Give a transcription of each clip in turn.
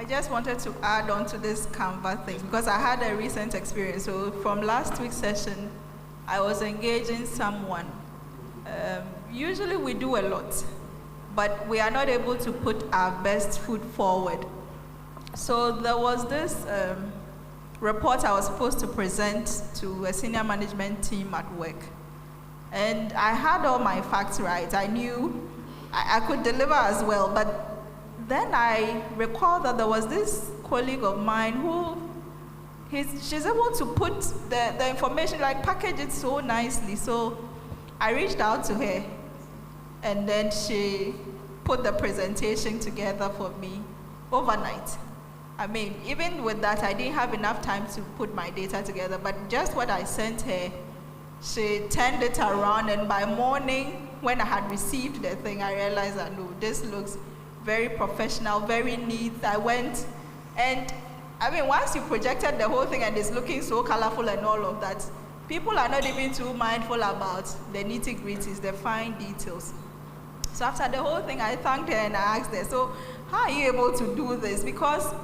I just wanted to add on to this Canva thing because I had a recent experience. So from last week's session, I was engaging someone. Usually we do a lot, but we are not able to put our best foot forward. So there was this report I was supposed to present to a senior management team at work. And I had all my facts right. I knew I could deliver as well, but then I recalled that there was this colleague of mine who she's able to put the information, like package it so nicely. So I reached out to her, and then she put the presentation together for me overnight. I mean, even with that, I didn't have enough time to put my data together, but just what I sent her, she turned it around, and by morning, when I had received the thing, I realized that, no, this looks very professional, very neat. I went, and I mean, once you projected the whole thing and it's looking so colorful and all of that, people are not even too mindful about the nitty-gritties, the fine details. So after the whole thing, I thanked her and I asked her, so how are you able to do this? Because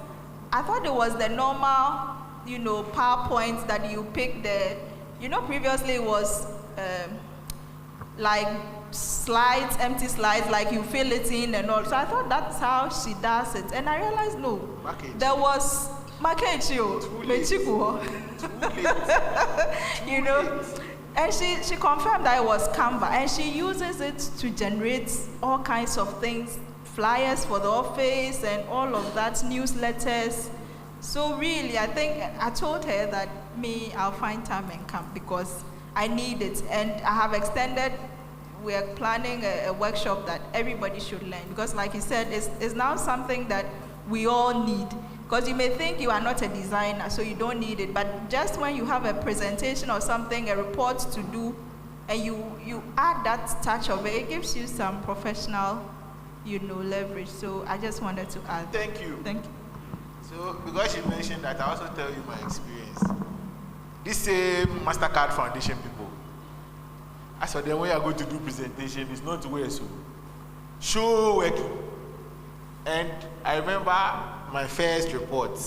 I thought it was the normal, PowerPoint that you pick previously it was like slides, empty slides, like you fill it in and all. So I thought that's how she does it. And I realized, no, there was and she confirmed that it was Canva, and she uses it to generate all kinds of things, flyers for the office and all of that, newsletters. So really, I think I told her that I'll find time and come because I need it. And I have extended, we're planning a workshop that everybody should learn because like you said, it's now something that we all need. Because you may think you are not a designer, so you don't need it. But just when you have a presentation or something, a report to do, and you add that touch of it, it gives you some professional, leverage. So I just wanted to add. Thank you. Thank you. So because you mentioned that, I also tell you my experience. This same MasterCard Foundation people, as for the way I go to do presentation, it's not where so show working. And I remember my first report,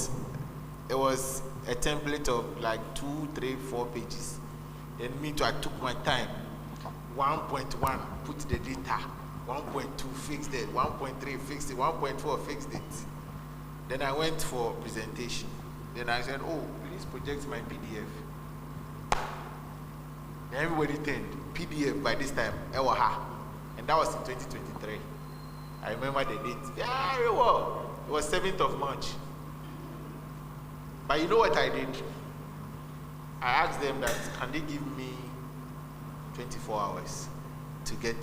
it was a template of like 2, 3, 4 pages. Then I took my time. 1.1, put the data. 1.2, fixed it. 1.3, fixed it. 1.4, fixed it. Then I went for presentation. Then I said, oh, please project my PDF. Then everybody turned. PDF by this time, and that was in 2023. I remember the date very well. It was 7th of March. But you know what I did? I asked them that, can they give me 24 hours to get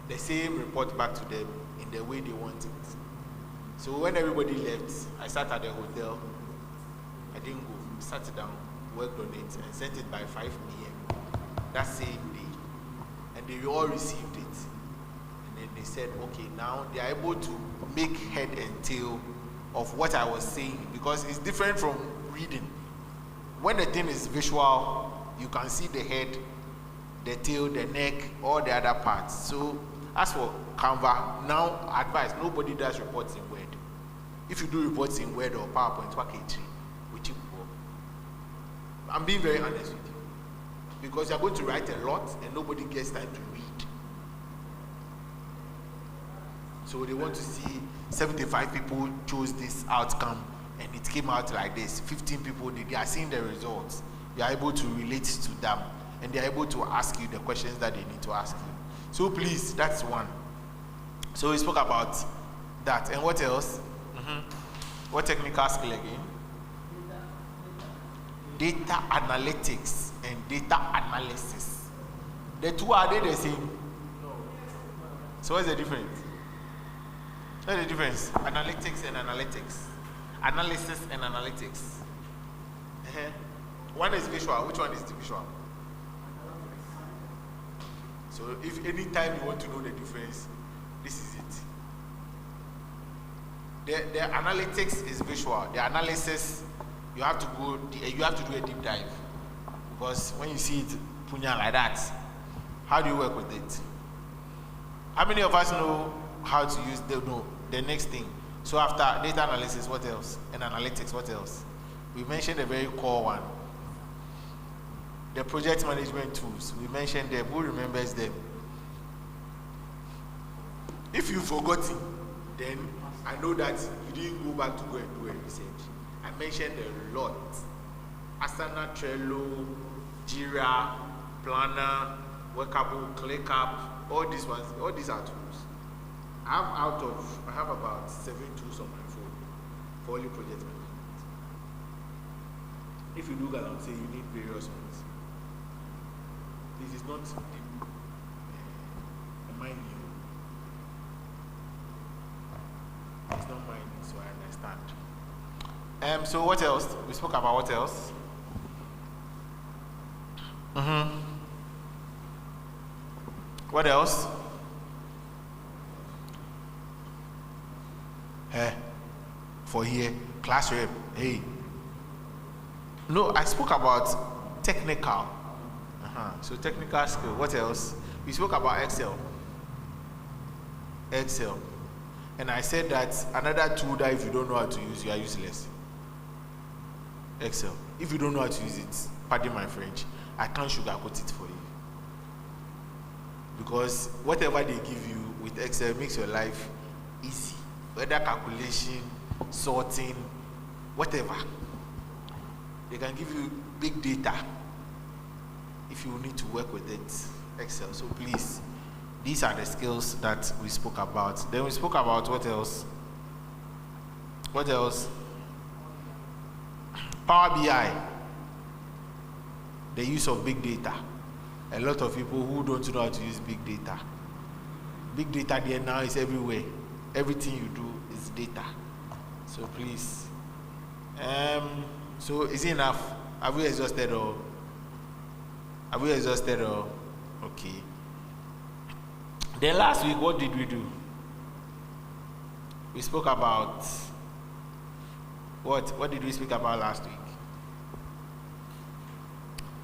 the same report back to them in the way they want it? So when everybody left, I sat at the hotel. I didn't go. Sat down, worked on it, and sent it by 5 p.m. that same day. And they all received it. And then they said, okay, now they are able to make head and tail of what I was saying, because it's different from reading. When the thing is visual, you can see the head, the tail, the neck, all the other parts. So as for Canva, now advice, nobody does reports in Word. If you do reports in Word or PowerPoint, which you go. I'm being very honest with you. Because you're going to write a lot and nobody gets time to read. So they want to see 75 people chose this outcome and it came out like this. 15 people did. They are seeing the results. You are able to relate to them and they are able to ask you the questions that they need to ask you. So please, that's one. So we spoke about that. And what else? What technical skill again? Data analytics and data analysis. The two, are they the same? So what's the difference? What's the difference? Analytics and analytics. Analysis and analytics. One is visual. Which one is the visual? So if any time you want to know the difference, this is it. The analytics is visual. The analysis, you have to do a deep dive. Because when you see it punya like that, how do you work with it? How many of us know how to use the next thing? So after data analysis, what else? And analytics, what else? We mentioned a very core one. The project management tools. We mentioned them. Who remembers them? If you've forgotten, then I know that you didn't go back to go and do a research. I mentioned a lot. Asana, Trello, Jira, Planner, Workable, ClickUp, all these ones, all these are tools. I have about 7 tools on my phone for only project management. If you look at them, say you need various ones. This is not mind you. It's not mine, so I understand. So what else? We spoke about what else? What else? For here, class rep. Hey. No, I spoke about technical. So technical skill. What else? We spoke about Excel. And I said that another tool that if you don't know how to use, you are useless. Excel. If you don't know how to use it, pardon my French, I can't sugarcoat it for you. Because whatever they give you with Excel makes your life easy. Whether calculation, sorting, whatever. They can give you big data if you need to work with it, Excel. So please, these are the skills that we spoke about. Then we spoke about what else? What else? Power BI. The use of big data. A lot of people who don't know how to use big data. Big data there now is everywhere. Everything you do is data. So please. So is it enough? Have we exhausted all? Okay. Then last week, what did we do? We spoke about what? What did we speak about last week?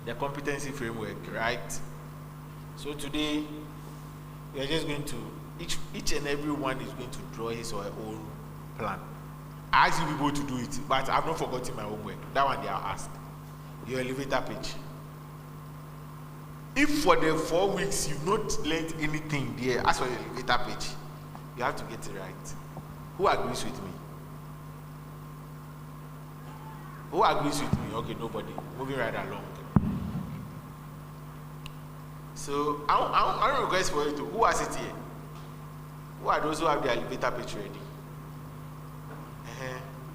The competency framework, right? So today, we are just going to, each and every one is going to draw his or her own plan. I asked you people to do it, but I've not forgotten my homework. That one they are asked. Your elevator pitch. If for the 4 weeks you've not learned anything there, as for your elevator pitch, you have to get it right. Who agrees with me? Who agrees with me? Okay, nobody. Moving right along. So I don't request for you to. Who has it here? Who are those who have the elevator pitch ready?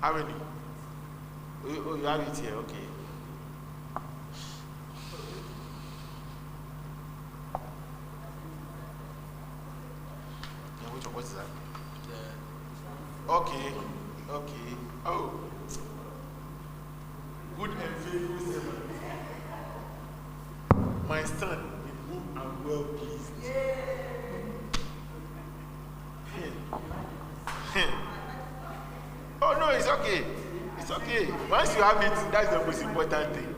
How many? Oh, you have it here. Okay. Yeah, which one? What is that? Yeah. Okay. Oh. Good and faithful servant. My son, in whom I'm well pleased. Oh no, it's okay. It's okay. Once you have it, that's the most important thing.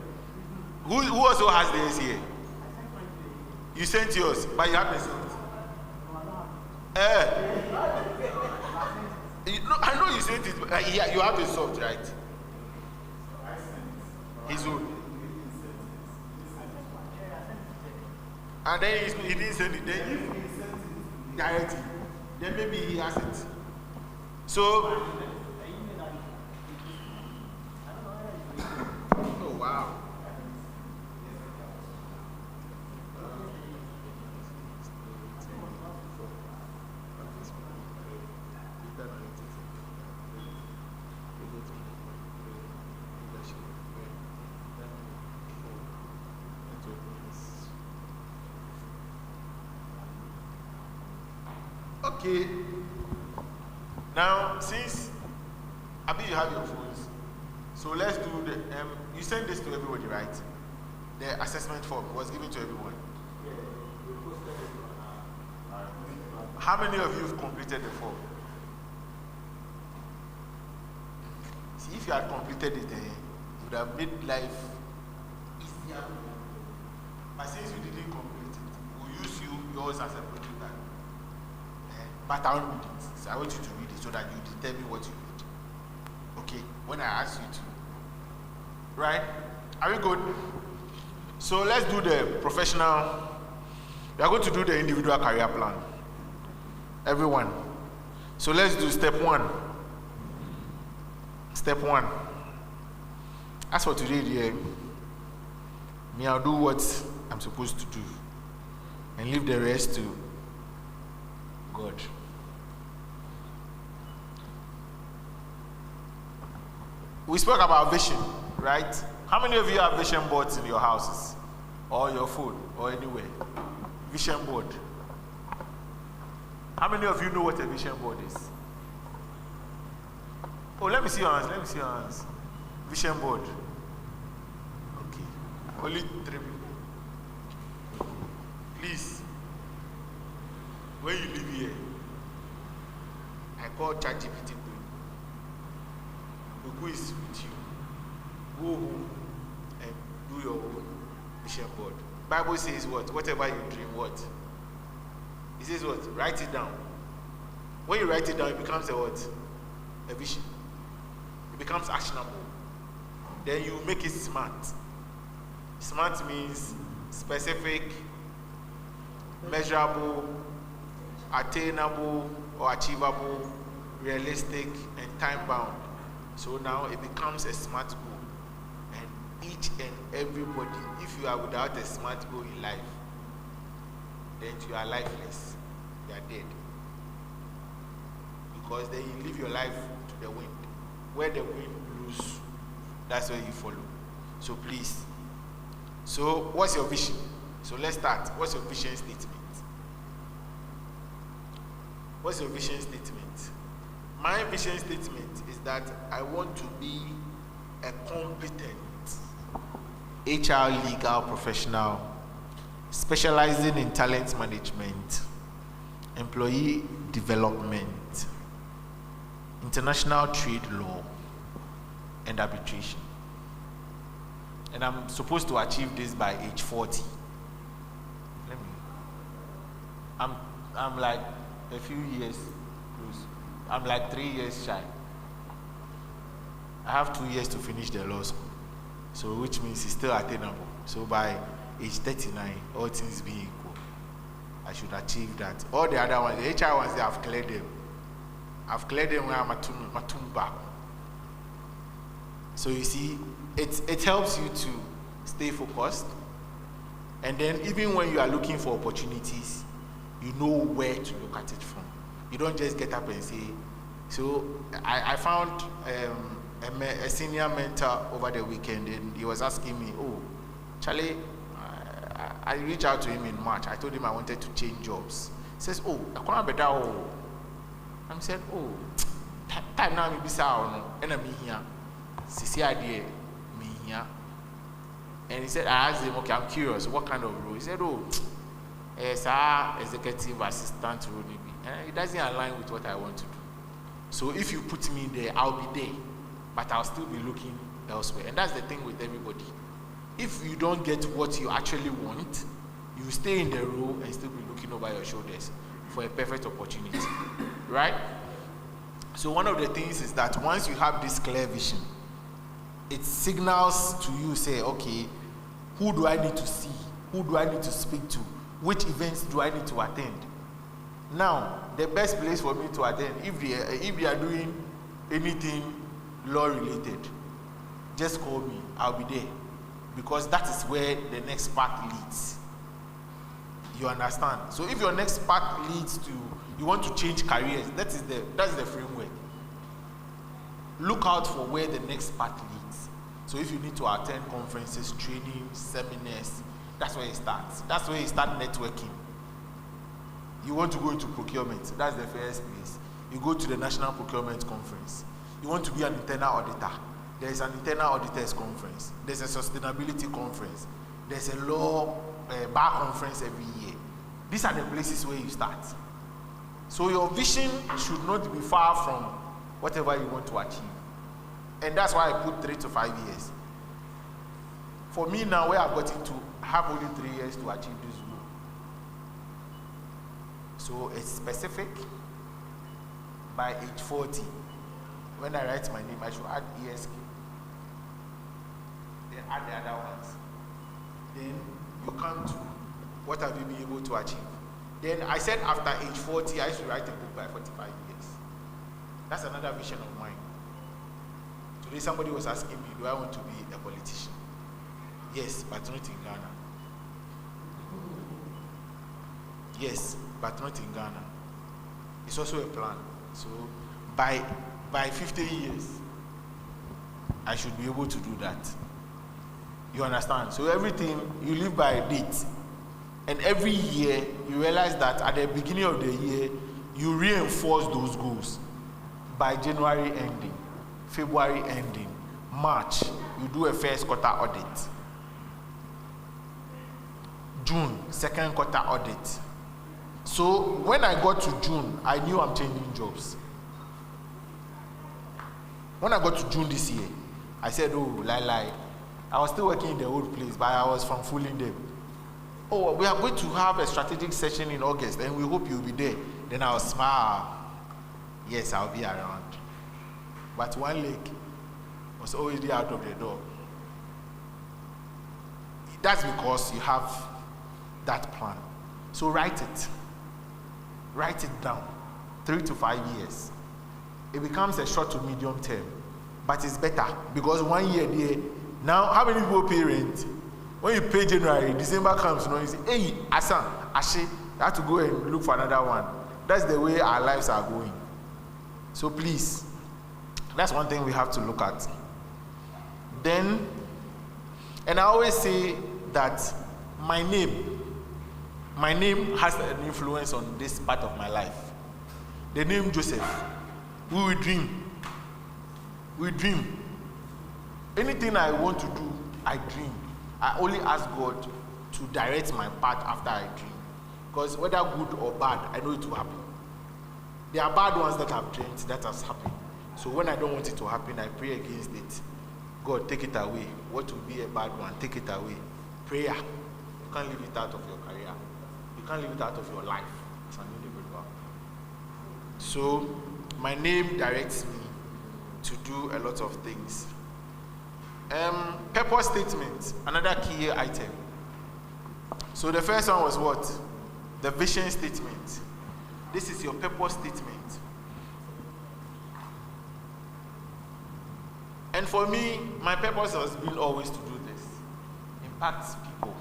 Who also has theirs here? You sent yours, but you haven't sent. I know you sent it, but you have the soft, right? His own. And then he didn't send it. Then if he sent it directly, then maybe he has it. So, oh wow. Okay. Now, since you have your phones, so let's do the. You send this to everybody, right? The assessment form was given to everyone. How many of you have completed the form? See, if you had completed it, it would have made life easier. But since you didn't complete it, we'll use yours as a prototype. but I won't read it. So I want you to read it so that you tell me what you read. Okay, when I ask you to. Right? Are we good? So let's do the professional. We are going to do the individual career plan. Everyone. So let's do step 1. Step 1. As for today, dear, me, I'll do what I'm supposed to do and leave the rest to God. We spoke about vision, right? How many of you have vision boards in your houses or your phone or anywhere? Vision board. How many of you know what a vision board is? Oh, let me see your hands. Let me see your hands. Vision board. Okay. Only 3 people. Please. When you leave here, I call ChatGPT. The who is with you. Go home and do your own vision board. Bible says what? Whatever you dream, what? It says what? Write it down. When you write it down, it becomes a what? A vision. It becomes actionable. Then you make it smart. Smart means specific, measurable, attainable or achievable, realistic, and time-bound. So now it becomes a smart goal. And each and everybody, if you are without a smart goal in life, then you are lifeless. You are dead. Because then you live your life to the wind. Where the wind blows, that's where you follow. So please. So what's your vision? So let's start. What's your vision statement? What's your vision statement? My vision statement is that I want to be a competent HR legal professional specializing in talent management, employee development, international trade law, and arbitration. And I'm supposed to achieve this by age 40. I'm like a few years close. I'm like 3 years shy. I have 2 years to finish the law school. So which means it's still attainable. So by age 39, all things being equal, I should achieve that. All the other ones, the HR ones, I've cleared them. I've cleared them where I'm a back. So you see, it helps you to stay focused. And then even when you are looking for opportunities, you know where to look at it from. You don't just get up and say. So I found a senior mentor over the weekend, and he was asking me, oh, Charlie, I reached out to him in March. I told him I wanted to change jobs. He says, oh, I can't better. I said, oh, time now me bisa and I'm here. Sisi idea me here. And he said, I asked him, okay, I'm curious, what kind of role? He said, oh, as executive assistant role. It doesn't align with what I want to do. So if you put me there, I'll be there, but I'll still be looking elsewhere. And that's the thing with everybody. If you don't get what you actually want, you stay in the role and still be looking over your shoulders for a perfect opportunity, right? So one of the things is that once you have this clear vision, it signals to you, say, okay, who do I need to see? Who do I need to speak to? Which events do I need to attend? Now, the best place for me to attend, if they are doing anything law related, just call me. I'll be there, because that is where the next path leads. You understand? So if your next path leads to, you want to change careers, that's the framework. Look out for where the next path leads. So if you need to attend conferences, training, seminars, that's where it starts. That's where you start networking. You want to go into procurement, that's the first place. You go to the National Procurement Conference. You want to be an internal auditor. There's an internal auditors conference. There's a sustainability conference. There's a law bar conference every year. These are the places where you start. So your vision should not be far from whatever you want to achieve. And that's why I put 3 to 5 years. For me now, where I've gotten to, I have only 3 years to achieve this goal. So it's specific, by age 40, when I write my name, I should add ESK. Then add the other ones. Then you come to what have you been able to achieve. Then I said after age 40, I should write a book by 45 years. That's another vision of mine. Today somebody was asking me, do I want to be a politician? Yes, but not in Ghana. Yes, but not in Ghana. It's also a plan. So by 50 years, I should be able to do that. You understand? So everything, you live by a date. And every year, you realize that at the beginning of the year, you reinforce those goals. By January ending, February ending, March, you do a first quarter audit. June, second quarter audit. So when I got to June, I knew I'm changing jobs. When I got to June this year, I said, oh, lie. I was still working in the old place, but I was from fooling them. Oh, we are going to have a strategic session in August, and we hope you'll be there. Then I'll smile. Yes, I'll be around. But one leg was already out of the door. That's because you have that plan. So write it. Write it down. 3 to 5 years. It becomes a short to medium term. But it's better because 1 year there. Now, how many people pay rent? When you pay January, December comes, you say, hey, Asan, Ashe, you have to go and look for another one. That's the way our lives are going. So please, that's one thing we have to look at. Then, and I always say that my name has an influence on this part of my life. The name Joseph, we will dream. We dream. Anything I want to do, I dream. I only ask God to direct my path after I dream. Because whether good or bad, I know it will happen. There are bad ones that I've dreamt that has happened. So when I don't want it to happen, I pray against it. God, take it away. What will be a bad one? Take it away. Prayer. You can't leave it out of your career. You can't leave it out of your life as an individual. So my name directs me to do a lot of things. Purpose statement, another key item. So the first one was what? The vision statement. This is your purpose statement. And for me, my purpose has been always to do this. Impact people.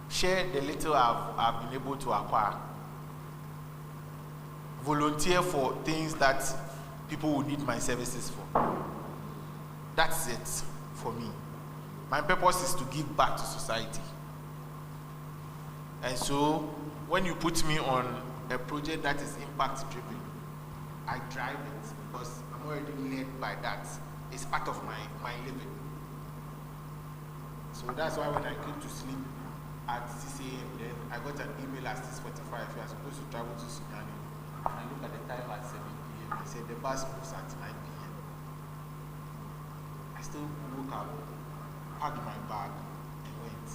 Share the little I've been able to acquire. Volunteer for things that people will need my services for. That's it for me. My purpose is to give back to society. And so, when you put me on a project that is impact driven, I drive it because I'm already led by that. It's part of my living. So that's why when I came to sleep at 6 a.m., then I got an email at 6:45. You are supposed to travel to Sudan. And I look at the time at 7 p.m. I said the bus moves at 9 p.m. I still woke up, packed my bag, and went.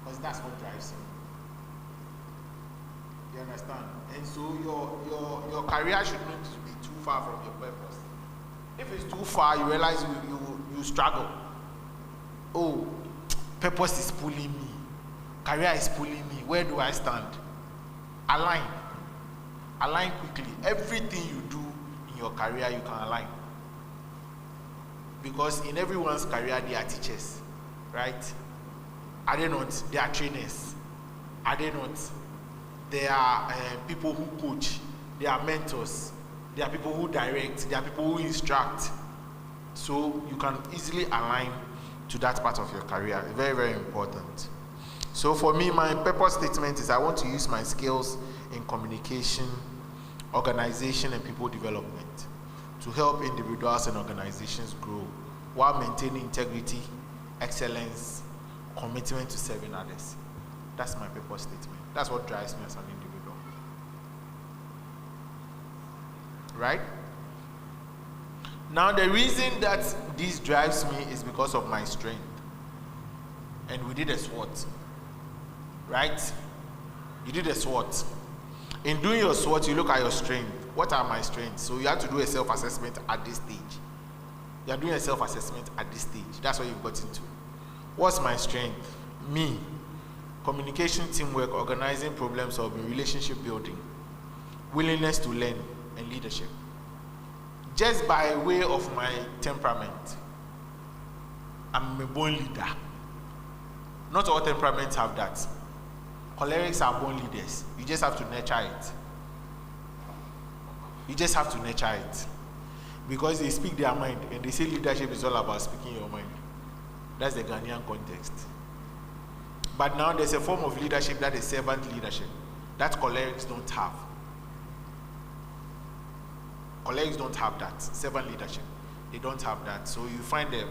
Because that's what drives me. You understand? And so your career should not be too far from your purpose. If it's too far, you realize you struggle. Oh, purpose is pulling me. Career is pulling me. Where do I stand? Align. Align quickly. Everything you do in your career, you can align. Because in everyone's career, they are teachers, right? Are they not? They are trainers. Are they not? They are people who coach. They are mentors. They are people who direct. They are people who instruct. So you can easily align to that part of your career. Very, very important. So for me, my purpose statement is I want to use my skills in communication, organization, and people development to help individuals and organizations grow while maintaining integrity, excellence, commitment to serving others. That's my purpose statement. That's what drives me as an individual. Right? Now, the reason that this drives me is because of my strength. And we did a SWOT. Right? You did a SWOT. In doing your SWOT, you look at your strength. what are my strengths? So you have to do a self-assessment at this stage. You are doing a self-assessment at this stage. That's what you've got into. What's my strength? Me. Communication, teamwork, organizing, problem solving, relationship building, willingness to learn, and leadership. Just by way of my temperament, I'm a born leader. Not all temperaments have that. Cholerics are born leaders. You just have to nurture it. You just have to nurture it. Because they speak their mind, and they say leadership is all about speaking your mind. That's the Ghanaian context. But now there's a form of leadership that is servant leadership. That cholerics don't have. Cholerics don't have that. Servant leadership. They don't have that. So you find the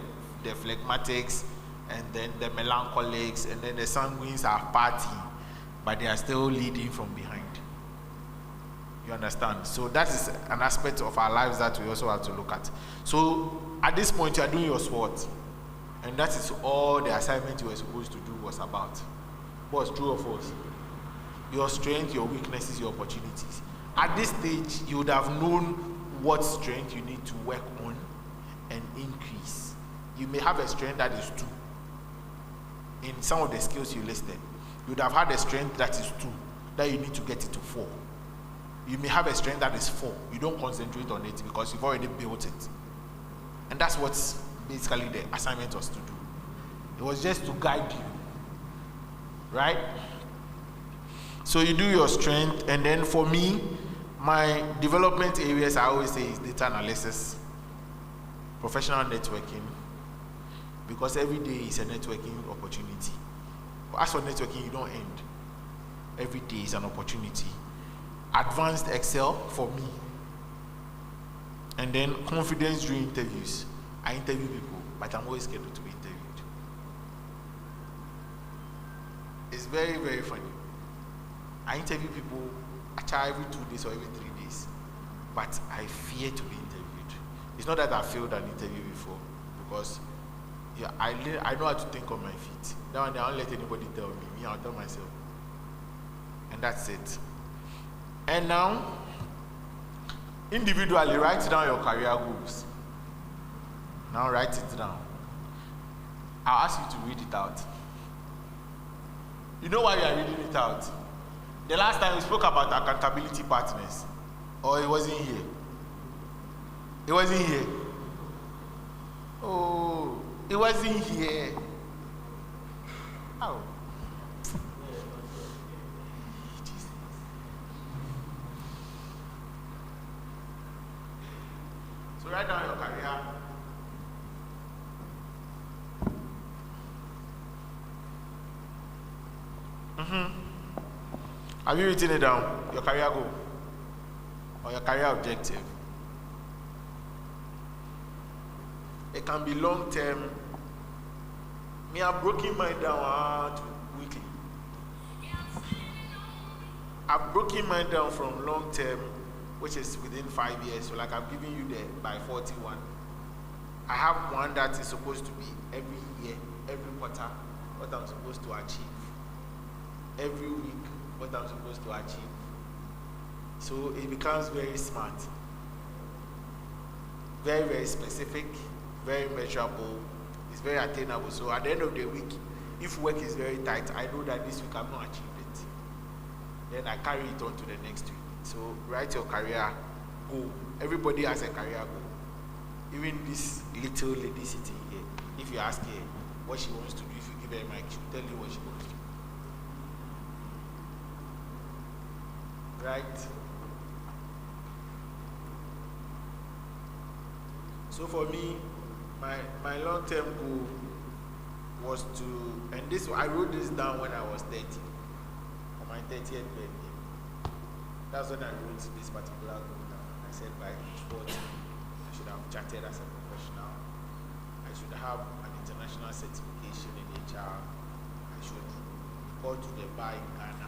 phlegmatics, and then the melancholics, and then the sanguines are party, but they are still leading from behind. You understand? So that is an aspect of our lives that we also have to look at. So at this point, you are doing your SWOT, and that is all the assignment you were supposed to do was about. What's true or false? Your strengths, your weaknesses, your opportunities. At this stage, you would have known what strength you need to work on and increase. You may have a strength that is 2. In some of the skills you listed, you would have had a strength that is 2, that you need to get it to 4. You may have a strength that is 4. You don't concentrate on it because you've already built it. And that's what basically the assignment was to do. It was just to guide you. Right? So you do your strength, and then for me, my development areas I always say is data analysis, professional networking, because every day is a networking opportunity. As for networking, you don't end. Every day is an opportunity. Advanced Excel for me. And then confidence during interviews. I interview people, but I'm always scheduled to be interviewed. It's very, very funny. I interview people actually every 2 days or every 3 days, but I fear to be interviewed. It's not that I failed an interview before, because I know how to think on my feet. That one, I don't let anybody tell me. I'll tell myself. And that's it. And now, individually, write down your career goals. Now write it down. I'll ask you to read it out. You know why you are reading it out? The last time we spoke about accountability partners, or it wasn't here. It wasn't here. Oh, it wasn't here. Oh. So write down your career. Have you written it down? Your career goal or your career objective? It can be long term. Me, I've broken mine down weekly. I've broken mine down from long term, which is within 5 years. So like I've given you the by 41. I have one that is supposed to be every year, every quarter, what I'm supposed to achieve. Every week, what I'm supposed to achieve. So it becomes very smart. Very, very specific, very measurable. It's very attainable. So at the end of the week, if work is very tight, I know that this week I've not achieved it. Then I carry it on to the next week. So write your career goal. Everybody has a career goal. Even this little lady sitting here, if you ask her what she wants to do, if you give her a mic, she'll tell you what she wants to do. Right? So for me, my long-term goal was to, and this I wrote this down when I was 30, on my 30th birthday. That's when I wrote this particular goal down. I said by 40, I should have chartered as a professional. I should have an international certification in HR. I should go to the bar in Ghana.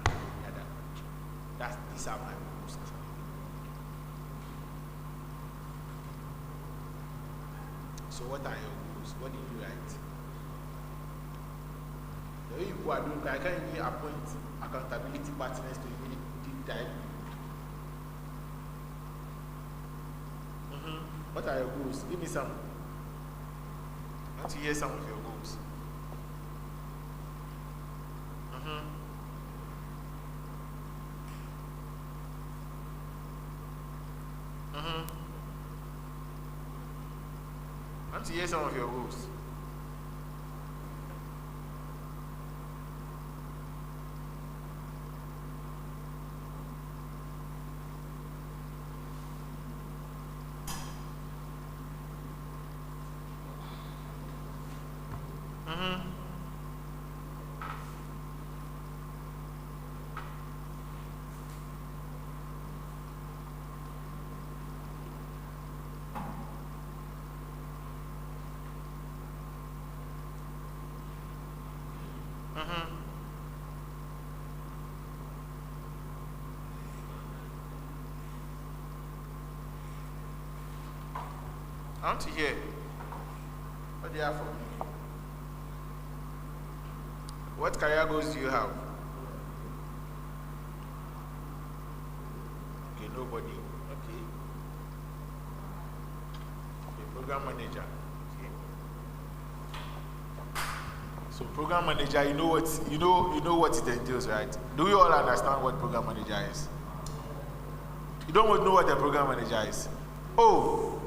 These are my goals. So what are your goals? What did you write? The way people are doing, I can't even appoint accountability partners to really deep dive. What are your goals? Give me some. I want to hear some of your goals. I want to hear some of your goals. I want to hear. What do you have for me? What career goals do you have? Okay, nobody. Okay. Okay, program manager. Okay. So program manager, you know what it entails, right? Do you all understand what program manager is? You don't know what a program manager is. Oh,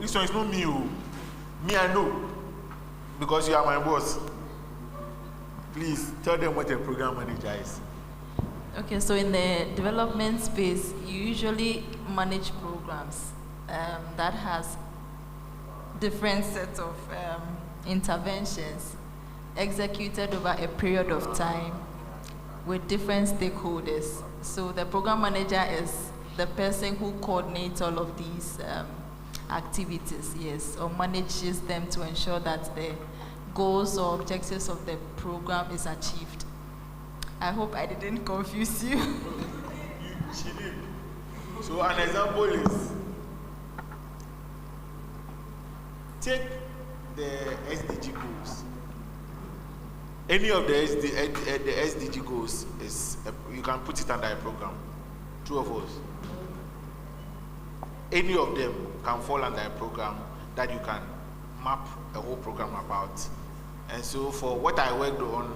this one is not me. Me, I know. Because you are my boss. Please tell them what a program manager is. Okay, so in the development space, you usually manage programs that has different sets of interventions executed over a period of time with different stakeholders. So the program manager is the person who coordinates all of these activities, yes, or manages them to ensure that the goals or objectives of the program is achieved. I hope I didn't confuse you. She did. So an example is, take the SDG goals. Any of the SDG goals is, you can put it under a program. True or false? Any of them can fall under a program that you can map a whole program about. And so for what I worked on,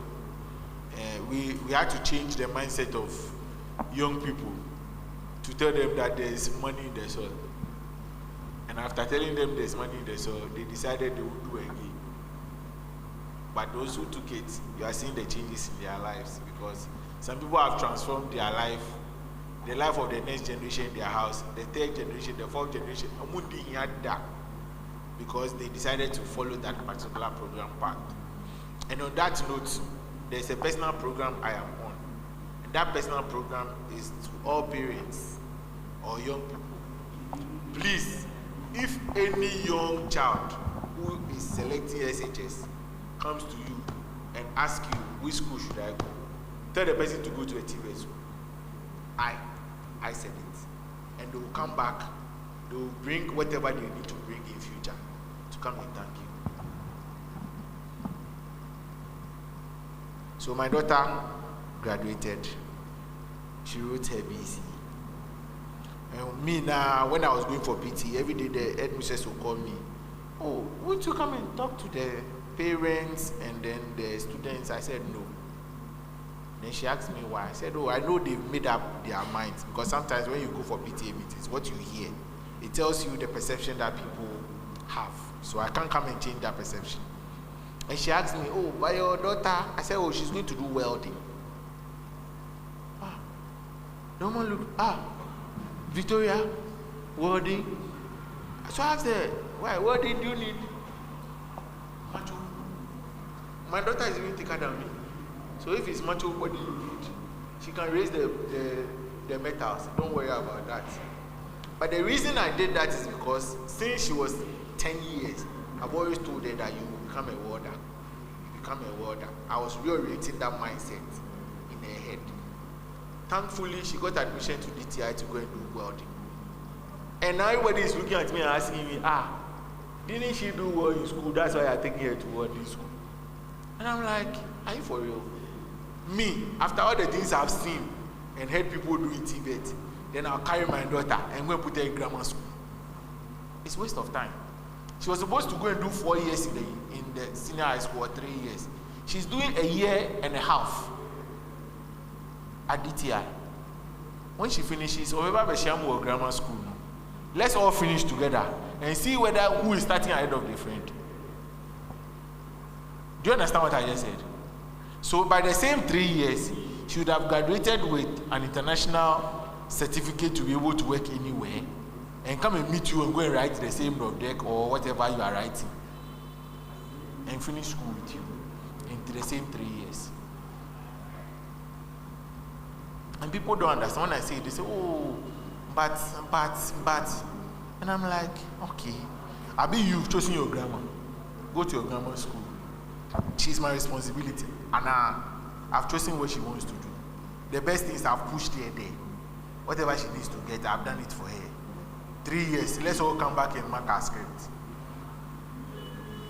we had to change the mindset of young people to tell them that there is money in the soil. And after telling them there's money in the soil, they decided they would do again. But those who took it, you are seeing the changes in their lives, because some people have transformed their life, the life of the next generation in their house, the third generation, the fourth generation, because they decided to follow that particular program path. And on that note, there's a personal program I am on. And that personal program is to all parents or young people. Please, if any young child who is selecting SHS comes to you and asks you, which school should I go? Tell the person to go to a TV school. I said it. And they will come back, they will bring whatever they need to bring in future to come and thank you. So my daughter graduated. She wrote her BC. And me now, when I was going for PT, every day the headmistress would call me. Oh, won't you come and talk to the parents and then the students? I said no. Then she asked me why. I said, oh, I know they've made up their minds, because sometimes when you go for PTA meetings, what you hear, it tells you the perception that people have. So I can't come and change that perception. And she asked me, oh, by your daughter? I said, oh, she's going to do welding. No one looked, Victoria, welding. So I asked her, why, welding do you need? Macho. My daughter is even thicker than me. So if it's macho body you need, she can raise the metals. Don't worry about that. But the reason I did that is because since she was 10 years, I've always told her that you will become a welder. You become a welder. I was reorienting that mindset in her head. Thankfully, she got admission to DTI to go and do welding. And now everybody is looking at me and asking me, didn't she do well in school? That's why I'm taking her to welding school. And I'm like, are you for real? Me, after all the things I've seen and heard people do in Tibet, then I'll carry my daughter and go and put her in grammar school. It's waste of time. She was supposed to go and do 4 years in the senior high school, or 3 years. She's doing a year and a half at DTI. When she finishes, or grammar school, let's all finish together and see who is starting ahead of the friend. Do you understand what I just said? So by the same 3 years, she would have graduated with an international certificate to be able to work anywhere and come and meet you and go and write the same deck or whatever you are writing and finish school with you in the same 3 years. And people don't understand when I say it, they say, oh, but, and I'm like, okay, I be you've chosen your grammar. Go to your grammar school. She's my responsibility. And I've chosen what she wants to do. The best thing is I've pushed her there. Whatever she needs to get, I've done it for her. 3 years, let's all come back and mark our script.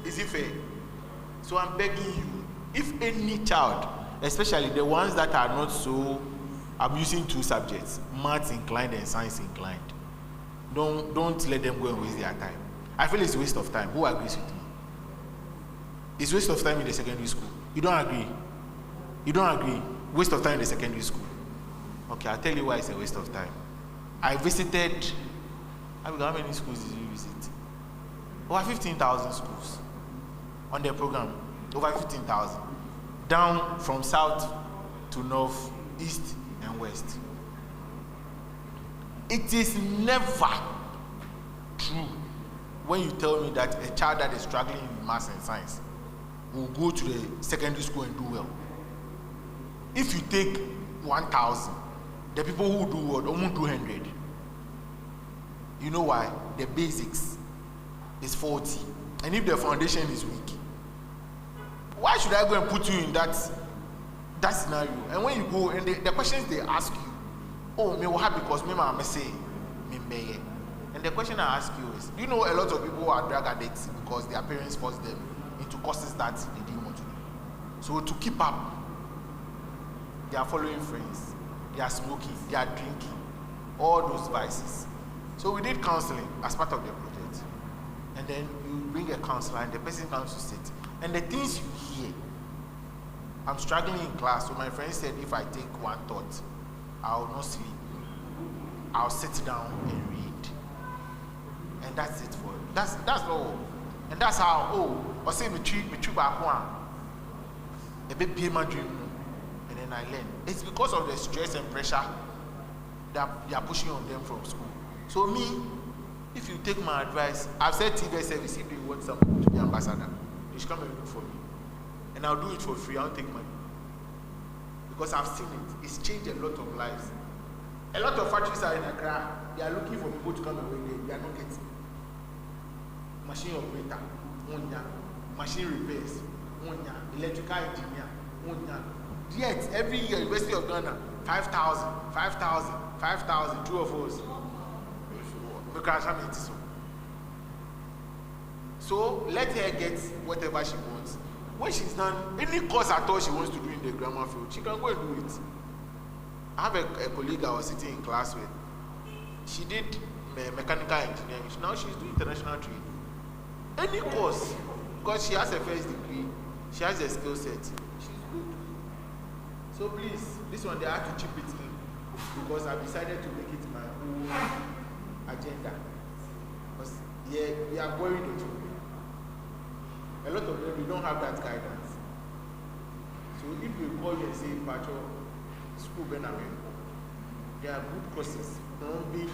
Is it fair? So I'm begging you, if any child, especially the ones that are not so, I'm using 2 subjects, maths inclined and science inclined, don't let them go and waste their time. I feel it's a waste of time. Who agrees with me? It's waste of time in the secondary school. You don't agree? You don't agree? Waste of time in the secondary school. Okay, I'll tell you why it's a waste of time. I visited, how many schools did you visit? Over 15,000 schools on their program. Over 15,000. Down from south to north, east and west. It is never true when you tell me that a child that is struggling in maths and science will go to the secondary school and do well. If you take 1,000, the people who do well won't do 100. You know why? The basics is 40. And if the foundation is weak, why should I go and put you in that scenario? And when you go, and the questions they ask you, oh, me what because me mama say, me may. And the question I ask you is, do you know a lot of people who are drug addicts because their parents forced them into courses that they didn't want to do? So to keep up, they are following friends, they are smoking, they are drinking, all those vices. So we did counseling as part of the project. And then you bring a counselor and the person comes to sit. And the things you hear, I'm struggling in class, so my friend said if I take one thought, I will not sleep. I'll sit down and read. And that's it for it. That's all. And that's how, I say me treat back one. A bit be my dream. And then I learn. It's because of the stress and pressure that they are pushing on them from school. So me, if you take my advice, I've said TV service, if you want someone to be ambassador, you should come and look for me. And I'll do it for free, I'll take money. Because I've seen it. It's changed a lot of lives. A lot of factories are in Accra. They are looking for people to come and work. They are not getting. Machine operator, machine repairs, electrical engineer, Yet every year, University of Ghana, 5,000, 2 of us. So let her get whatever she wants. When she's done, any course at all she wants to do in the grammar field, she can go and do it. I have a colleague I was sitting in class with. She did mechanical engineering. Now she's doing international trade. Any course, because she has a first degree, she has a skill set. She's good. So please, this one they have to chip it in because I've decided to make it my own agenda. Because we are worried with you. A lot of them, we don't have that guidance. So if we call you and say, Pacho, school Benjamin, there are good courses. Plumbing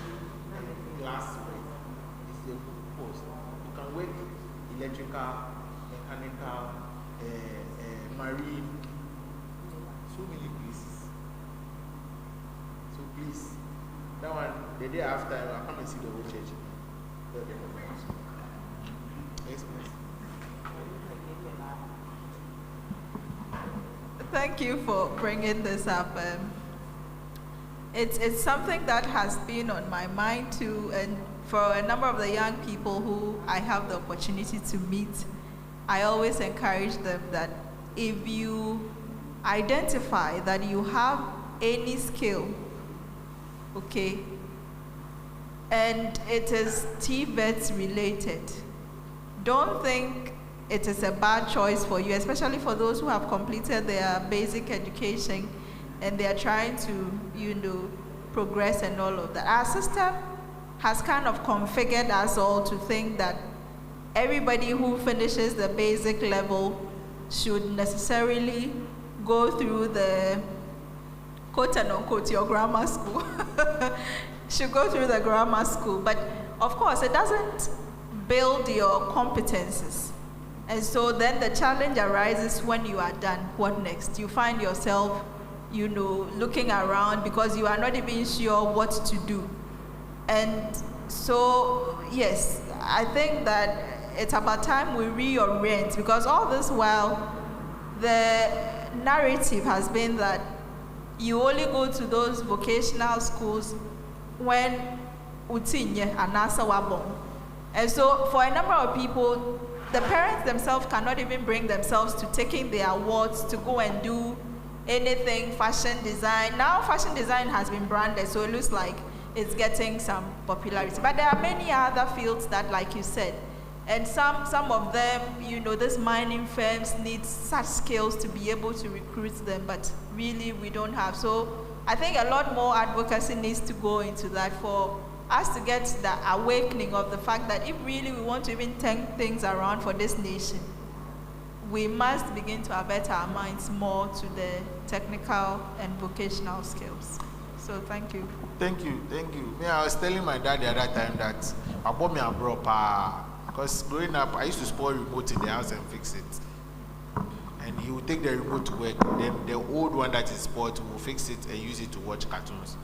and glasswork is a good course. You can work electrical, mechanical, marine, so many places. So please, that one, the day after, I'll come and see the whole church. Yes, please. Thank you for bringing this up. It's something that has been on my mind too, and for a number of the young people who I have the opportunity to meet, I always encourage them that if you identify that you have any skill, okay, and it is TVET related. Don't think it is a bad choice for you, especially for those who have completed their basic education and they are trying to, progress and all of that. Our system has kind of configured us all to think that everybody who finishes the basic level should necessarily go through the quote and unquote your grammar school. Should go through the grammar school. But of course, it doesn't build your competences. And so then the challenge arises when you are done. What next? You find yourself, looking around because you are not even sure what to do. And so, yes, I think that it's about time we reorient, because all this while, the narrative has been that you only go to those vocational schools when utinye anasa wabon. And so for a number of people, the parents themselves cannot even bring themselves to taking their awards to go and do anything fashion design. Now fashion design has been branded, so it looks like it's getting some popularity. But there are many other fields that, like you said, and some of them, these mining firms need such skills to be able to recruit them, but really we don't have. So I think a lot more advocacy needs to go into that for us to get the awakening of the fact that if really we want to even turn things around for this nation, we must begin to avert our minds more to the technical and vocational skills. So thank you. Thank you. I was telling my dad the other time that I bought me a bro pa. Because growing up, I used to spoil remote in the house and fix it. And he would take the remote to work. Then the old one that is spoiled, will fix it and use it to watch cartoons.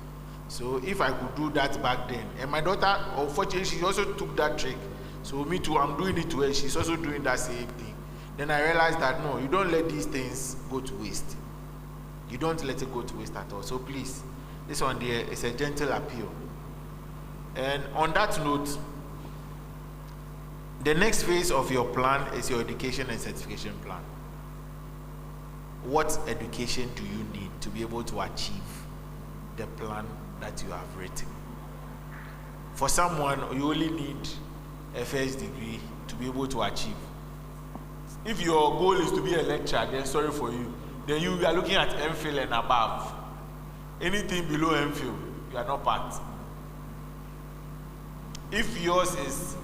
So if I could do that back then, and my daughter, unfortunately, she also took that trick. So me too, I'm doing it to her. She's also doing that same thing. Then I realized that no, you don't let these things go to waste. You don't let it go to waste at all. So please, this one there is a gentle appeal. And on that note, the next phase of your plan is your education and certification plan. What education do you need to be able to achieve the plan that you have written? For someone, you only need a first degree to be able to achieve. If your goal is to be a lecturer, then sorry for you. Then you are looking at MPhil and above. Anything below MPhil, you are not part. If yours is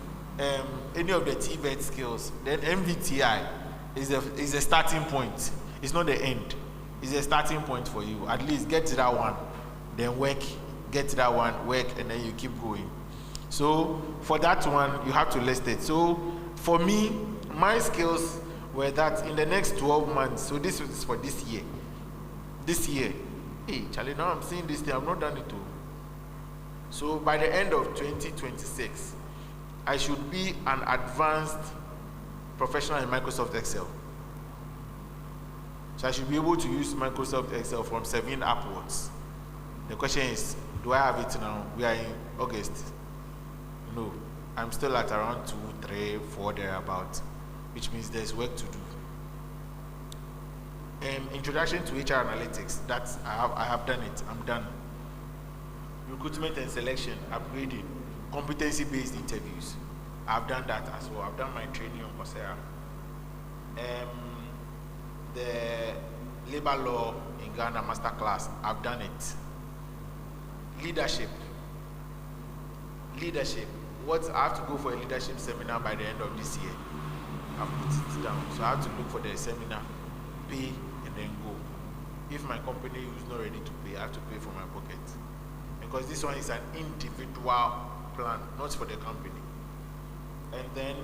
any of the TVET skills, then MVTI is a starting point. It's not the end. It's a starting point for you. At least get to that one, then work, get to that one, work, and then you keep going. So for that one, you have to list it. So for me, my skills were that in the next 12 months, so this is for this year. This year, hey, Charlie, now I'm seeing this thing, I've not done it too. So by the end of 2026, I should be an advanced professional in Microsoft Excel. So I should be able to use Microsoft Excel from 7 upwards. The question is, do I have it now? We are in August. No, I'm still at around 2, 3, 4 thereabout, which means there's work to do. Introduction to HR analytics, that's I have done it. I'm done. Recruitment and selection, upgrading, competency-based interviews. I've done that as well. I've done my training on Coursera. The labor law in Ghana masterclass, I've done it. Leadership. What I have to go for a leadership seminar by the end of this year. I've put it down. So I have to look for the seminar, pay, and then go. If my company is not ready to pay, I have to pay from my pocket. Because this one is an individual plan, not for the company. And then,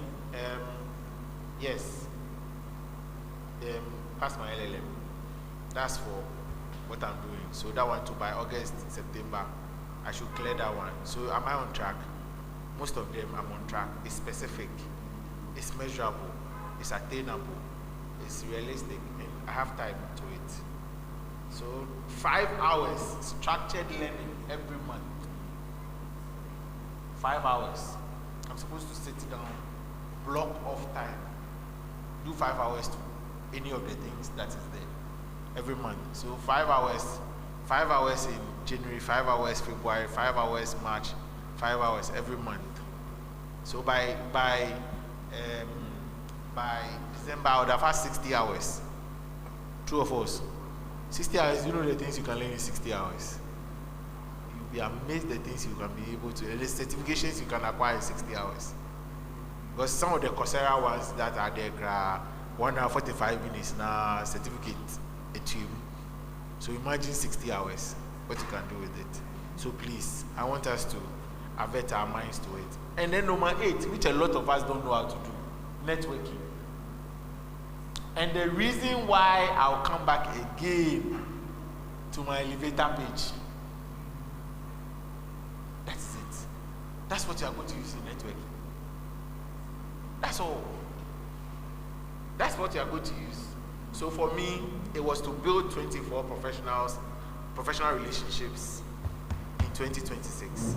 pass my LLM. That's for what I'm doing. So that one too, by August, September, I should clear that one. So am I on track? Most of them I'm on track. It's specific, it's measurable, it's attainable, it's realistic, and I have time to it. So 5 hours structured learning every month. 5 hours. I'm supposed to sit down, block off time, do 5 hours to any of the things that is there every month. So 5 hours in January, 5 hours February, 5 hours March, 5 hours every month. So by December, I would have had 60 hours. True or false? 60 hours, you know the things you can learn in 60 hours. You'll be amazed the things you can be able to, the certifications you can acquire in 60 hours. Because some of the Coursera ones that are there, 1 hour 45 minutes now, certificate, a tube. So imagine 60 hours, what you can do with it. So please, I want us to avert our minds to it. And then number 8, which a lot of us don't know how to do, networking. And the reason why I'll come back again to my elevator page, that's it. That's what you are going to use in networking. That's all. That's what you are going to use. So for me, it was to build 24 professional relationships in 2026.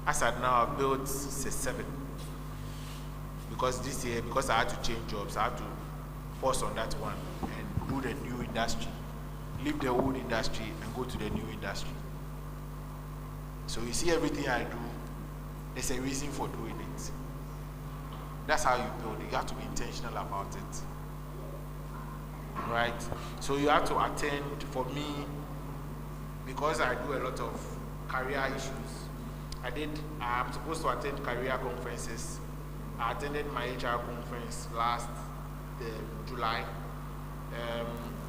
As at now, I've built 7. Because this year, because I had to change jobs, I had to force on that one and do the new industry. Leave the old industry and go to the new industry. So you see everything I do, there's a reason for doing it. That's how you build it. You have to be intentional about it. Right? So you have to attend, for me, because I do a lot of career issues. I'm supposed to attend career conferences. I attended my HR conference last July.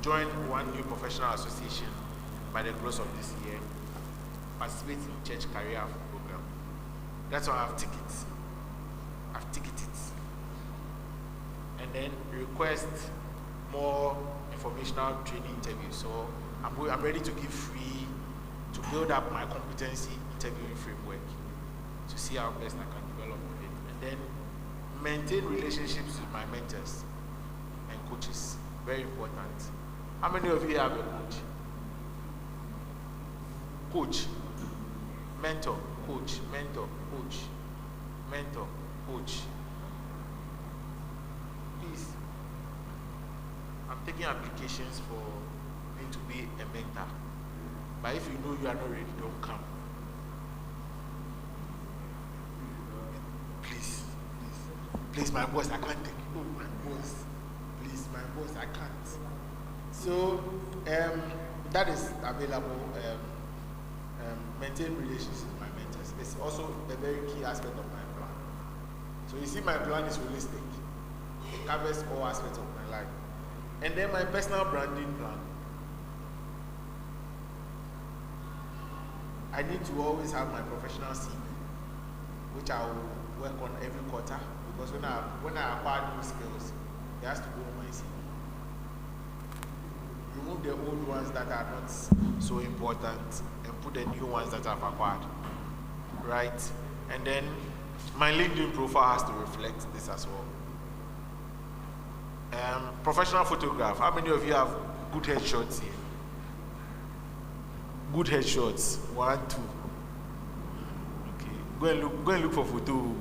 Joined one new professional association by the close of this year. Participate in church career program. That's why I have tickets. I've ticketed. And then request more informational training interviews. So I'm ready to give free to build up my competency interviewing framework to see how best I can develop with it. And then maintain relationships with my mentors and coaches. Very important. How many of you have a coach? Coach, mentor, coach, mentor, coach, mentor, coach. Please, I'm taking applications for me to be a mentor. But if you know you are not ready, don't come. Please, my boss, I can't take it. Oh, my boss. Please, my boss, I can't. So, that is available. Maintain relationships with my mentors. It's also a very key aspect of my plan. So you see, my plan is holistic. It covers all aspects of my life. And then my personal branding plan. I need to always have my professional CV, which I will work on every quarter. Because when I acquire new skills, it has to go on my CV. Remove the old ones that are not so important and put the new ones that I've acquired. Right? And then my LinkedIn profile has to reflect this as well. Professional photograph. How many of you have good headshots here? Good headshots. 1, 2. Okay. Go and look for photo.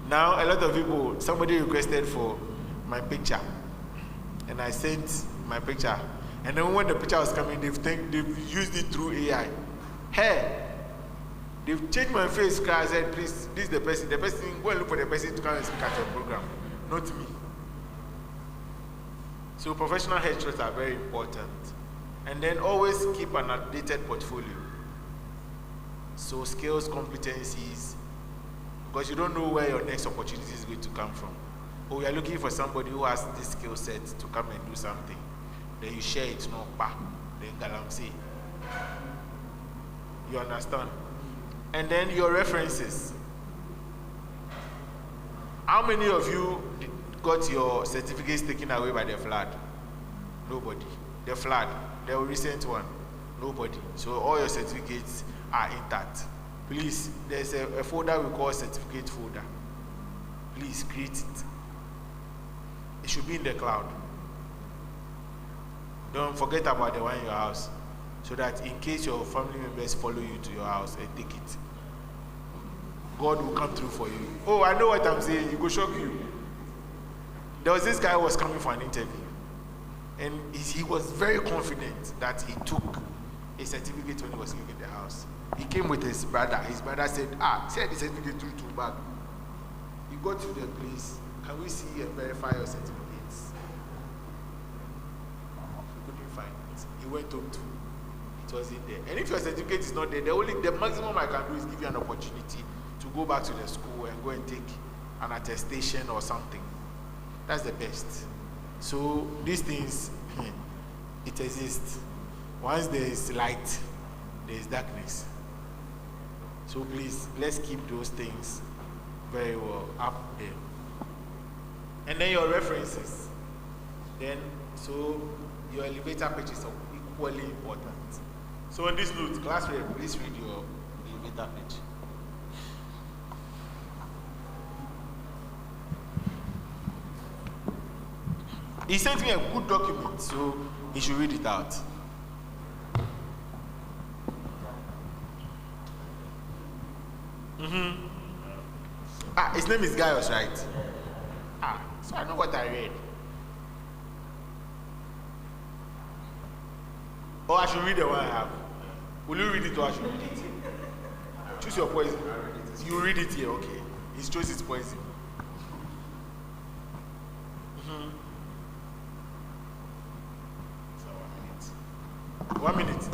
Now a lot of people, somebody requested for my picture, and I sent my picture. And then when the picture was coming, they've used it through AI. Hey, they've changed my face. I said, please, this is the person. The person, go and look for the person to come and speak at your program, not me. So professional headshots are very important. And then always keep an updated portfolio. So skills, competencies, because you don't know where your next opportunity is going to come from. Or we are looking for somebody who has this skill set to come and do something. Then you share it, no pa. Then galamsey. You understand? And then your references. How many of you got your certificates taken away by the flood? Nobody. The flood, the recent one, nobody. So all your certificates are intact. Please, there's a folder we call certificate folder. Please create it. It should be in the cloud. Don't forget about the one in your house, so that in case your family members follow you to your house and take it, God will come through for you. Oh, I know what I'm saying. It will shock you. There was this guy who was coming for an interview, and he was very confident that he took a certificate when he was leaving the house. He came with his brother. His brother said, send the certificate through to back. He got to the place. Can we see and verify your certificates? He couldn't find it. He went home too. It wasn't there. And if your certificate is not there, the maximum I can do is give you an opportunity to go back to the school and go and take an attestation or something. That's the best. So these things, it exists. Once there is light, there is darkness. So please, let's keep those things very well up there. And then your references. Then, so your elevator pitch is equally important. So on this note, class rep, please read your elevator pitch. He sent me a good document, so he should read it out. His name is Gaius, right? So I know what I read. Or I should read the one I have. Will you read it or I should read it? Choose your poison. You read it here, okay. His choice is poison. So 1 minute. 1 minute.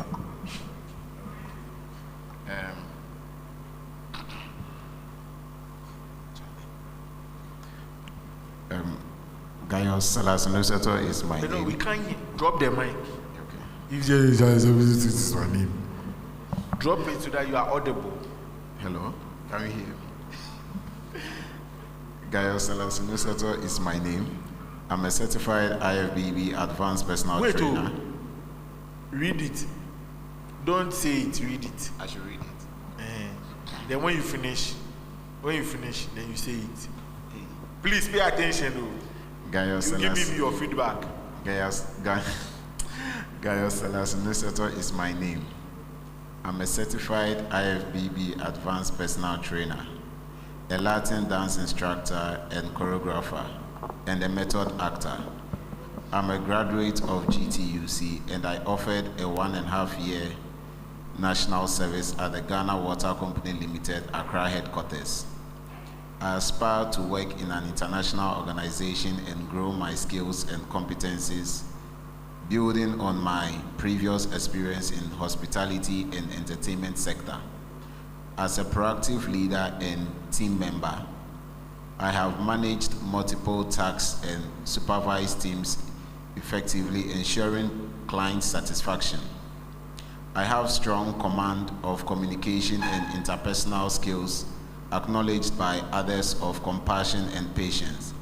Gaius Salas Noseto is my name. No, we can't drop the mic. Okay. If there is my name. Drop it so that you are audible. Hello, can you hear? Gaius Salas Noseto is my name. I'm a certified IFBB advanced personal trainer. Read it. Don't say it, read it. I should read it. Then when you finish, then you say it. Please pay attention though. Gaius You give me your feedback. Gaius Salas Noseto is my name. I'm a certified IFBB advanced personal trainer, a Latin dance instructor and choreographer, and a method actor. I'm a graduate of GTUC and I offered a 1.5-year national service at the Ghana Water Company Limited, Accra headquarters. I aspire to work in an international organization and grow my skills and competencies, building on my previous experience in hospitality and entertainment sector. As a proactive leader and team member, I have managed multiple tasks and supervised teams effectively, ensuring client satisfaction. I have strong command of communication and interpersonal skills, acknowledged by others, of compassion and patience,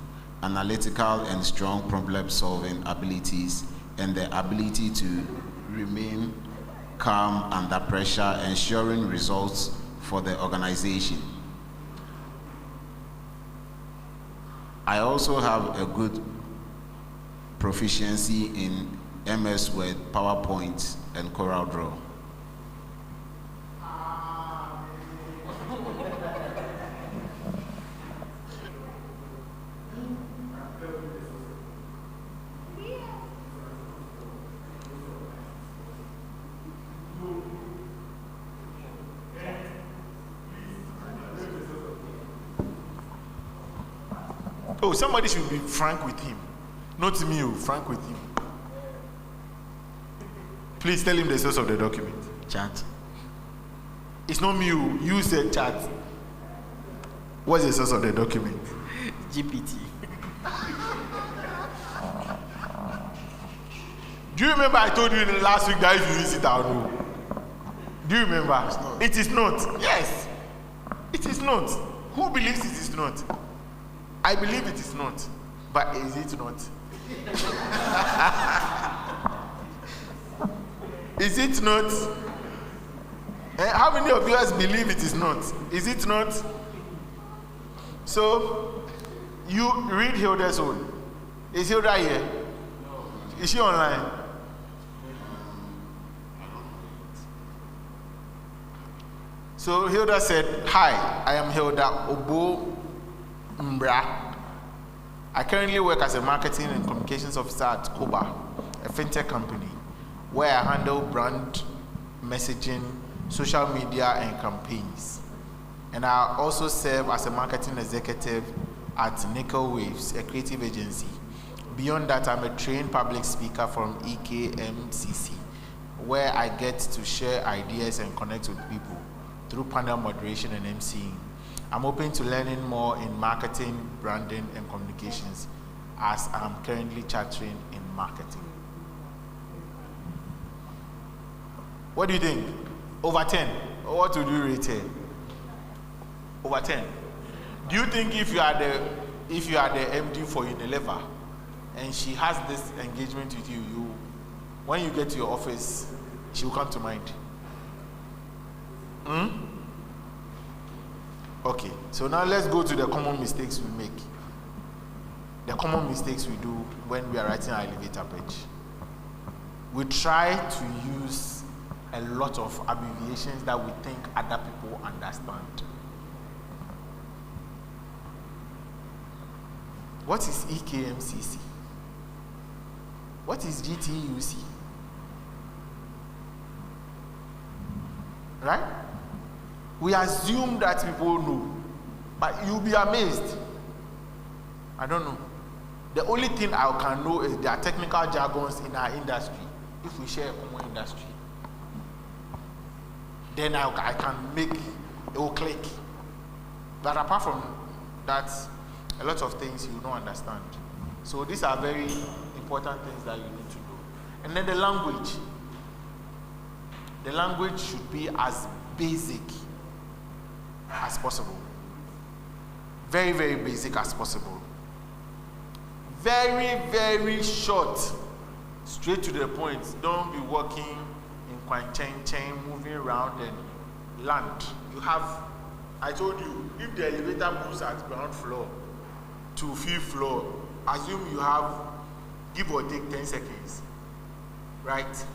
analytical and strong problem-solving abilities, and the ability to remain calm under pressure, ensuring results for the organization. I also have a good proficiency in MS Word, PowerPoint, and CorelDRAW. Oh, somebody should be frank with him. Not me, frank with him. Please tell him the source of the document. Chat. It's not me, you said chat. What's the source of the document? GPT. Do you remember I told you last week that if you use it, I'll know? Do you remember? It is not. Yes. It is not. Who believes it is not? I believe it is not. But is it not? Is it not? How many of you guys believe it is not? Is it not? So, you read Hilda's own. Is Hilda here? Is she online? So Hilda said, "Hi, I am Hilda Obo Mbra. I currently work as a marketing and communications officer at Koba, a fintech company, where I handle brand messaging, social media, and campaigns. And I also serve as a marketing executive at Nickel Waves, a creative agency. Beyond that, I'm a trained public speaker from EKMCC, where I get to share ideas and connect with people through panel moderation and emceeing. I'm open to learning more in marketing, branding, and communications, as I'm currently chartering in marketing. What do you think? Over 10? Or what would you rate here? Over 10. Do you think if you are the MD for Unilever and she has this engagement with you, when you get to your office, she will come to mind? Okay, so now let's go to the common mistakes we make. The common mistakes we do when we are writing our elevator pitch. We try to use a lot of abbreviations that we think other people understand. What is EKMCC? What is GTUC? Right? We assume that people know, but you'll be amazed. I don't know. The only thing I can know is there are technical jargons in our industry. If we share a common industry, then I can make it will click. But apart from that, a lot of things you don't understand. So these are very important things that you need to know. And then the language. The language should be as basic as possible. Very, very basic as possible. Very, very short. Straight to the point. Don't be walking in chain, moving around and land. You have, I told you, if the elevator moves at ground floor to fifth floor, assume you have, give or take 10 seconds, right?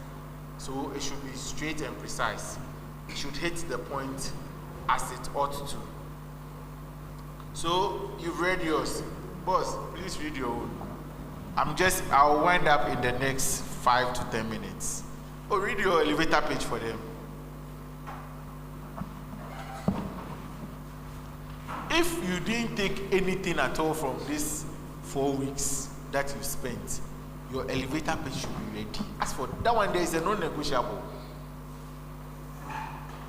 So it should be straight and precise. It should hit the point as it ought to. So you've read yours. Boss, please read your own. I'll wind up in the next 5 to 10 minutes. Oh, read your elevator page for them. If you didn't take anything at all from these 4 weeks that you spent, your elevator page should be ready. As for that one, there is a non-negotiable.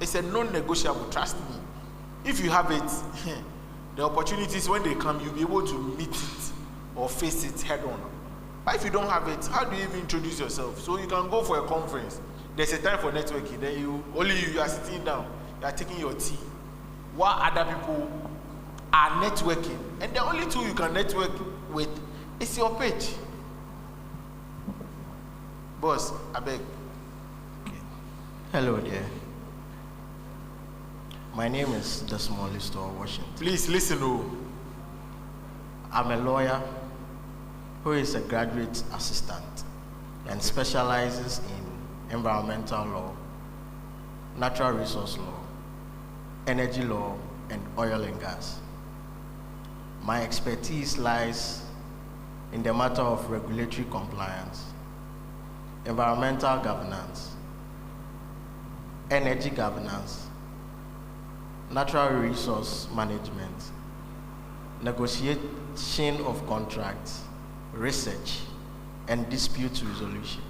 It's a non-negotiable, trust me. If you have it, the opportunities when they come, you'll be able to meet it or face it head on. But if you don't have it, how do you even introduce yourself? So you can go for a conference. There's a time for networking. Then you are sitting down. You are taking your tea. While other people are networking. And the only tool you can network with is your page. Boss, I beg. Okay. Hello there. My name is Desmond Lister Washington. Please listen. I'm a lawyer who is a graduate assistant and specializes in environmental law, natural resource law, energy law, and oil and gas. My expertise lies in the matter of regulatory compliance, environmental governance, energy governance, natural resource management, negotiation of contracts, research, and dispute resolution.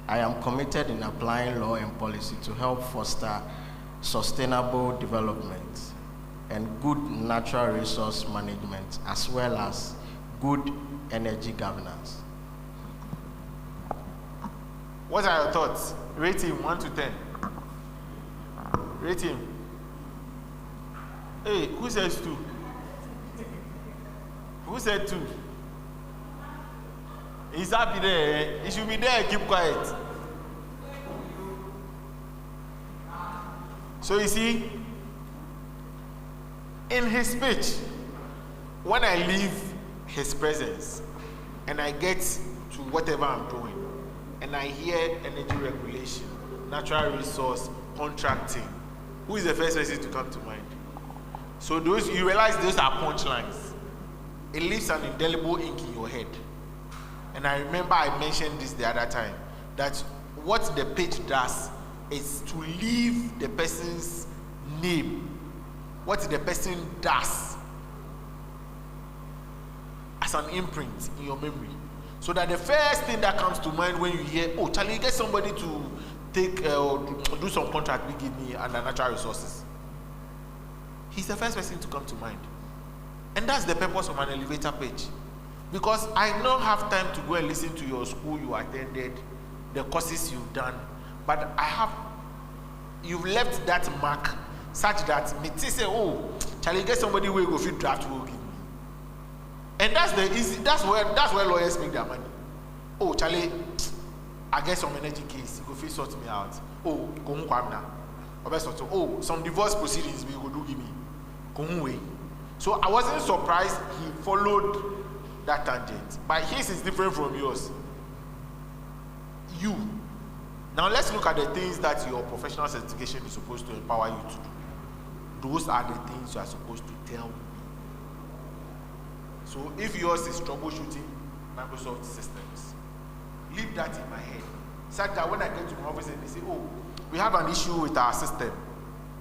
I am committed in applying law and policy to help foster sustainable development and good natural resource management, as well as good energy governance. What are your thoughts? Rate him 1 to 10. Rate him. Hey, who says 2? Who said 2? He's happy there. He should be there. Keep quiet. So you see, in his speech, when I leave his presence and I get to whatever I'm doing, and I hear energy regulation, natural resource, contracting, who is the first person to come to mind? So those, you realize those are punchlines. It leaves an indelible ink in your head. And I remember I mentioned this the other time, that what the page does is to leave the person's name, what the person does, as an imprint in your memory. So that the first thing that comes to mind when you hear, oh, Charlie, get somebody to take or do some contract we give me under natural resources. He's the first person to come to mind. And that's the purpose of an elevator page. Because I don't have time to go and listen to your school you attended, the courses you've done, but you've left that mark such that me say, oh, Charlie, get somebody who will go fit draft will give me. And that's where lawyers make their money. Oh, Charlie, I get some energy case, you go fit sort me out. Oh, go kwamna. Oh, some divorce proceedings we go do give me. Go way. So I wasn't surprised he followed that tangent. But his is different from yours. You. Now let's look at the things that your professional certification is supposed to empower you to do. Those are the things you are supposed to tell me. So if yours is troubleshooting Microsoft systems, leave that in my head. Such that when I get to my office and they say, oh, we have an issue with our system,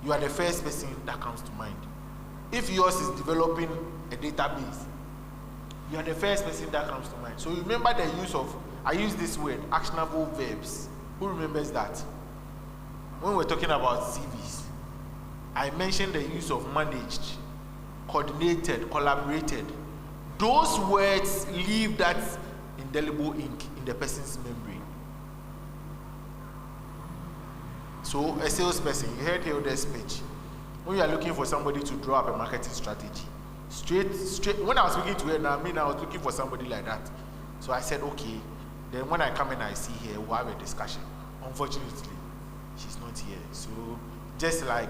you are the first person that comes to mind. If yours is developing a database, you are the first person that comes to mind. So remember the use of, I use this word, actionable verbs. Who remembers that? When we're talking about CVs, I mentioned the use of managed, coordinated, collaborated. Those words leave that indelible ink in the person's memory. So a salesperson, you heard Hilda's speech. When you are looking for somebody to draw up a marketing strategy, straight. When I was speaking to her, I was looking for somebody like that. So I said, okay. Then when I come and I see her, we'll have a discussion. Unfortunately, she's not here. So just like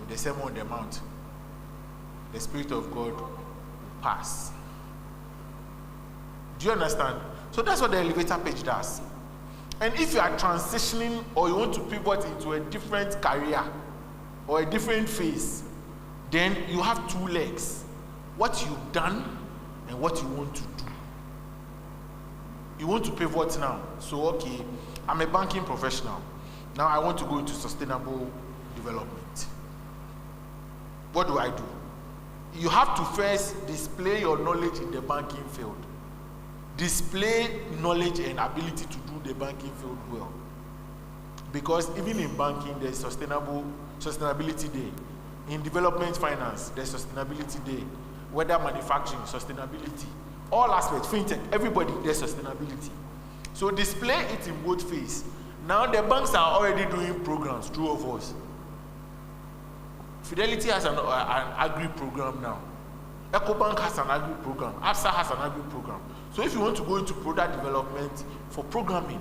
the Sermon on the Mount, the Spirit of God will pass. Do you understand? So that's what the elevator page does. And if you are transitioning or you want to pivot into a different career or a different phase, then you have two legs. What you've done and what you want to do. You want to pivot now. So, okay, I'm a banking professional. Now I want to go into sustainable development. What do I do? You have to first display your knowledge in the banking field. Display knowledge and ability to do the banking field well. Because even in banking, there's sustainability day. In development finance, there's sustainability day. Whether manufacturing, sustainability. All aspects, fintech, everybody, there's sustainability. So display it in both phases. Now the banks are already doing programs, true of us. Fidelity has an agri program now. EcoBank has an agri program. ABSA has an agri program. So if you want to go into product development for programming,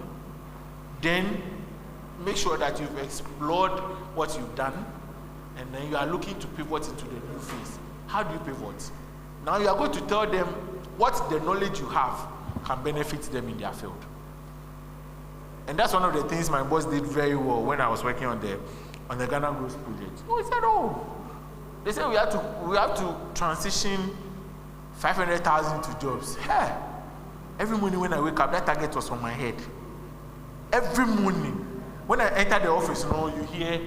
then make sure that you've explored what you've done, and then you are looking to pivot into the new phase. How do you pivot? Now you are going to tell them what the knowledge you have can benefit them in their field. And that's one of the things my boss did very well when I was working on the Ghana Growth project. He said, oh, they said we have to transition 500,000 to jobs. Hey, every morning when I wake up, that target was on my head. Every morning. When I enter the office, you hear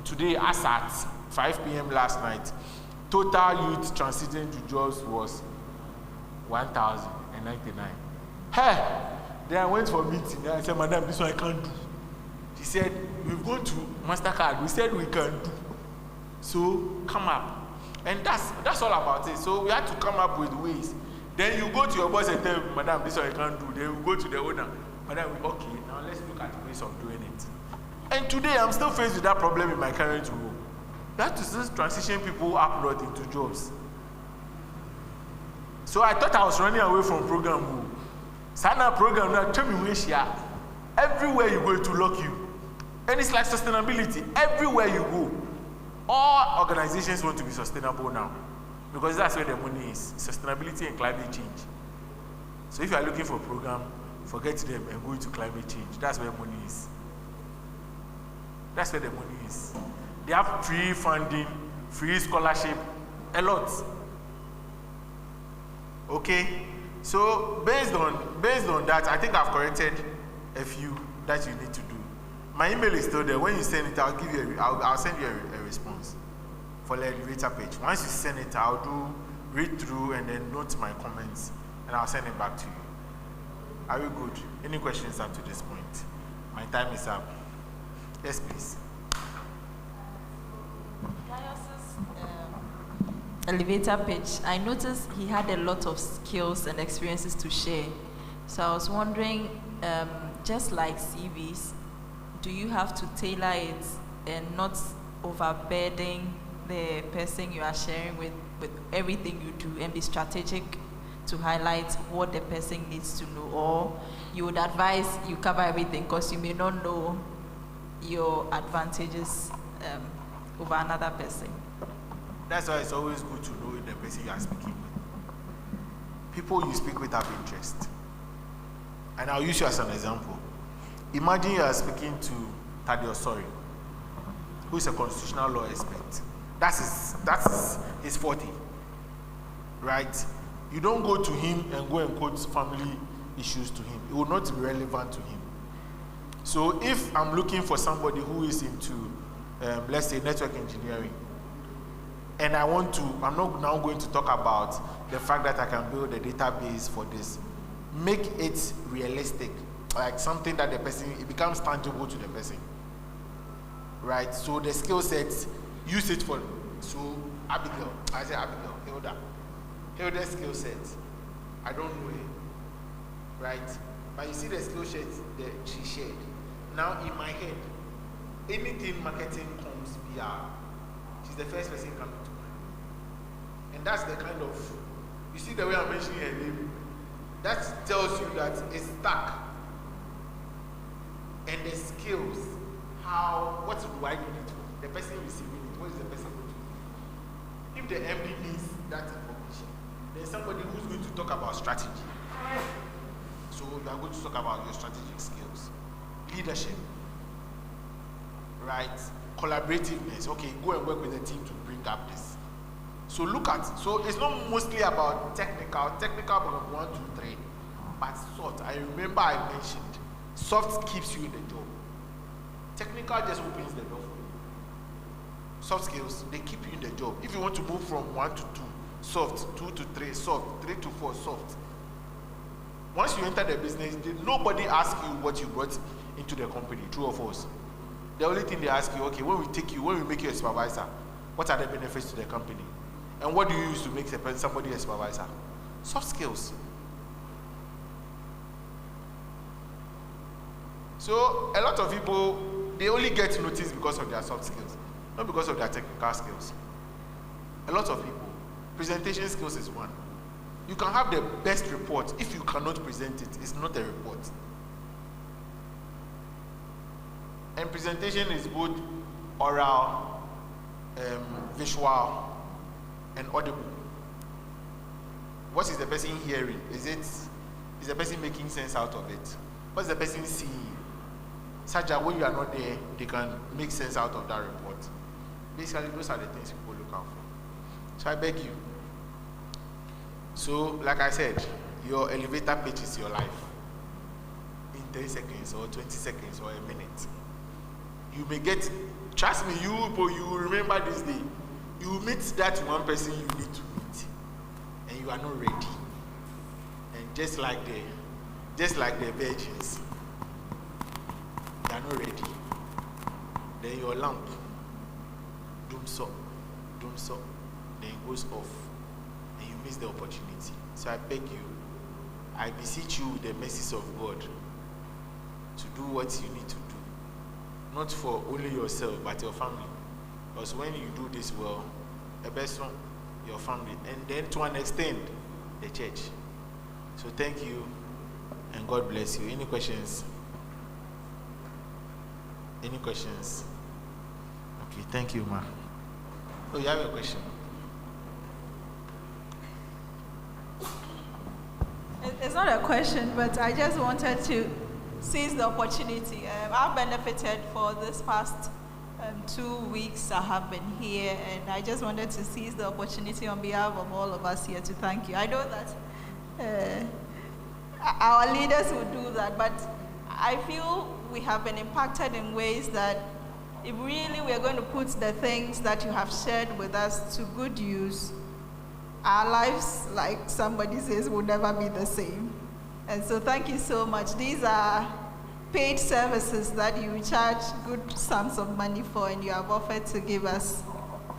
today as at 5 p.m. last night, total youth transiting to jobs was 1,099. Hey, then I went for a meeting. I said, Madam, this one I can't do. She said, we've gone to MasterCard. We said we can do. So come up. And that's all about it. So we had to come up with ways. Then you go to your boss and tell him, Madam, this one I can't do. Then you go to the owner. Madam, okay, now let's look at ways of doing it. And today I'm still faced with that problem in my current role. You have to still transition people up north into jobs. So I thought I was running away from program. Sana program now, tell me where she are. Everywhere you go to lock you. And it's like sustainability. Everywhere you go. All organizations want to be sustainable now. Because that's where the money is. Sustainability and climate change. So if you are looking for a program, forget them and go into climate change. That's where money is. That's where the money is. They have free funding, free scholarship, a lot. Okay? So based on that, I think I've corrected a few that you need to do. My email is still there. When you send it, I'll give you. I'll send you a response for the elevator page. Once you send it, I'll read through and then note my comments, and I'll send it back to you. Are we good? Any questions up to this point? My time is up. Yes, please. Elevator pitch, I noticed he had a lot of skills and experiences to share. So I was wondering, just like CVs, do you have to tailor it and not overburden the person you are sharing with everything you do, and be strategic to highlight what the person needs to know? Or you would advise you cover everything because you may not know your advantages over another person? That's why it's always good to know the person you are speaking with. People you speak with have interest. And I'll use you as an example. Imagine you are speaking to Thaddeus Sori, who is a constitutional law expert. That's his forte, right? You don't go to him and go and quote family issues to him. It will not be relevant to him. So if I'm looking for somebody who is into, let's say, network engineering, and I'm not now going to talk about the fact that I can build a database for this. Make it realistic, like something that the person, it becomes tangible to the person, right? So the skill sets, use it for, so Abigail, Hilda's skill set, I don't know it, right? But you see the skill set that she shared. Now in my head, anything marketing comes PR, she's the first person coming to mind. And that's the kind of, you see the way I'm mentioning her name, that tells you that it's stuck. And the skills, what do I need it for? The person receiving it, what is the person going to do? If the MD needs that information, there's somebody who's going to talk about strategy. So you are going to talk about your strategic skills. Leadership, right? Collaborativeness. Okay, go and work with the team to bring up this. So so it's not mostly about technical from 1 to 3, but soft. I remember I mentioned, soft keeps you in the job. Technical just opens the door for you. Soft skills, they keep you in the job. If you want to move from 1 to 2, soft, 2 to 3, soft, 3 to 4, soft. Once you enter the business, nobody asks you what you brought into the company, true or false. The only thing they ask you, okay, when we make you a supervisor, what are the benefits to the company? And what do you use to make somebody a supervisor? Soft skills. So a lot of people, they only get noticed because of their soft skills, not because of their technical skills. A lot of people, presentation skills is one. You can have the best report. If you cannot present it, it's not a report. And presentation is both oral, visual, and audible. What is the person hearing? Is the person making sense out of it? What's the person seeing? Such that when you are not there, they can make sense out of that report. Basically, those are the things people look out for. So I beg you. So, like I said, your elevator pitch is your life. In 10 seconds or 20 seconds or a minute. You may get, trust me, you will remember this day. You will meet that one person you need to meet. And you are not ready. And just like the virgins, you are not ready. Then your lamp, doom so, then it goes off. And you miss the opportunity. So I beg you, I beseech you with the mercies of God to do what you need to do. Not for only yourself, but your family. Because when you do this well, the best one, your family, and then to an extent, the church. So thank you, and God bless you. Any questions? Any questions? Okay, thank you, ma. Oh, you have a question? It's not a question, but I just wanted to seize the opportunity. I've benefited for this past 2 weeks I have been here, and I just wanted to seize the opportunity on behalf of all of us here to thank you. I know that our leaders will do that, but I feel we have been impacted in ways that if really we are going to put the things that you have shared with us to good use, our lives, like somebody says, will never be the same. And so thank you so much. These are paid services that you charge good sums of money for, and you have offered to give us.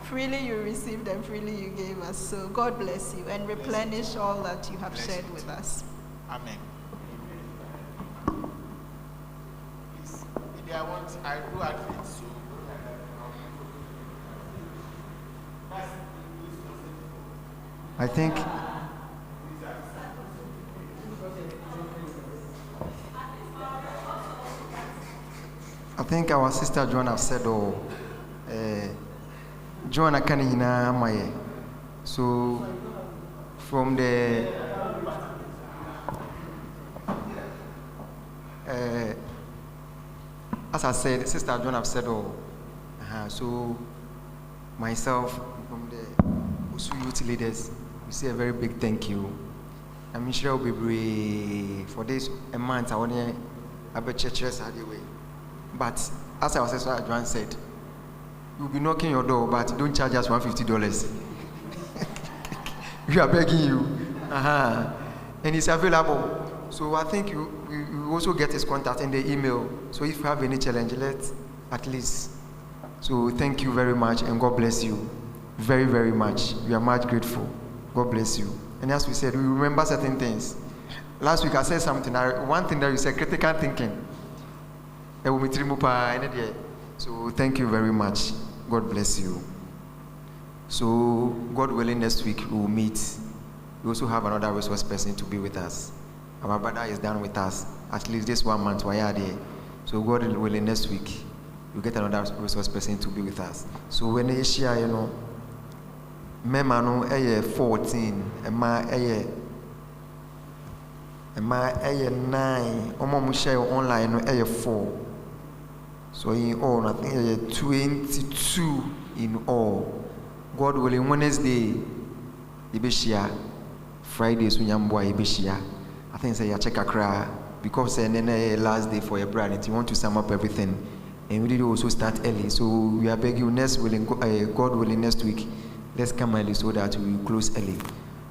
Freely you received and freely you gave us. So God bless you and replenish all that you have shared with us. Amen. Please, I do agree, so. I think our sister Joanna said, Joanna Kanina Maye. So from the as I said, Sister Joanna said, so myself from the Usu youth leaders, we say a very big thank you. I'm sure we'll be for this a month. I want to have a church way. But as our sister Joanna said, we'll be knocking your door, but don't charge us $150. We are begging you. And it's available. So I think you also get his contact in the email. So if you have any challenge, let's at least. So thank you very much, and God bless you very, very much. We are much grateful. God bless you. And as we said, we remember certain things. Last week I said something. One thing that you said, critical thinking. So thank you very much. God bless you. So God willing, next week we will meet. We also have another resource person to be with us. Our brother is done with us. At least this 1 month we are there. So God willing, next week we'll get another resource person to be with us. So when they share, Mema no 14, Emma 9, Omo share online no 4. So in all, I think 22 in all. God willing, Wednesday, Ibishia, Friday, Sunyambwa, Ibishia. I think say check a cry because then last day for your brand. You want to sum up everything, and we did also start early. So we are begging you next willing, God willing, next week, let's come early so that we will close early.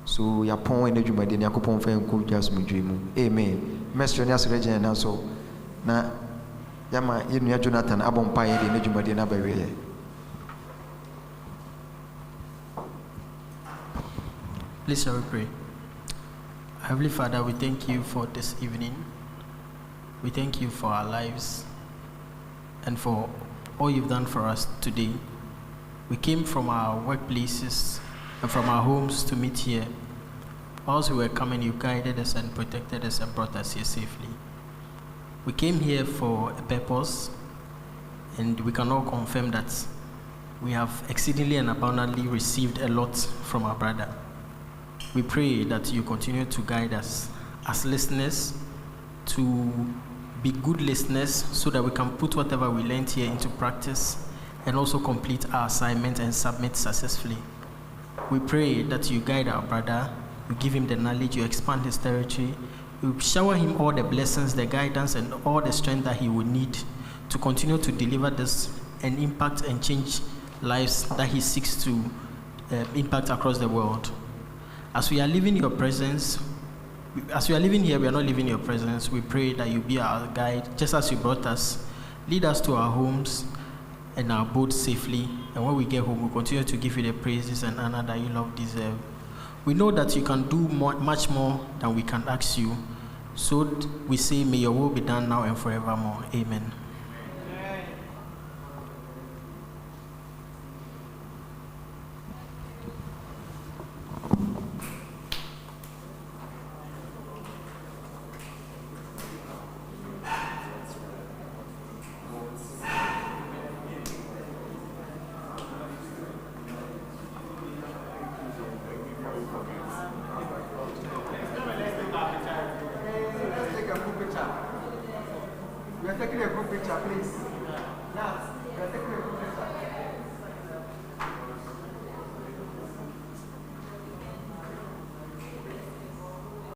So your point in the Juma, then you could find just my dream. Amen. Master Nas Regina now so now. Yama Yenu Jonathan Abon Pai de Nejuma de Nabaye. Please shall we pray. Heavenly Father, we thank you for this evening. We thank you for our lives and for all you've done for us today. We came from our workplaces and from our homes to meet here. Whilst we were coming, you guided us and protected us and brought us here safely. We came here for a purpose, and we can all confirm that we have exceedingly and abundantly received a lot from our brother. We pray that you continue to guide us as listeners to be good listeners so that we can put whatever we learned here into practice and also complete our assignment and submit successfully. We pray that you guide our brother, you give him the knowledge, you expand his territory, you shower him all the blessings, the guidance, and all the strength that he will need to continue to deliver this and impact and change lives that he seeks to impact across the world. As we are living your presence, as we are living here, we are not living your presence. We pray that you be our guide, just as you brought us. Lead us to our homes and our boats safely. And when we get home, we'll continue to give you the praises and honor that you love deserve. We know that you can do much more than we can ask you. So we say, may your will be done now and forevermore. Amen. We are taking a group picture, please. Yes, we are taking a group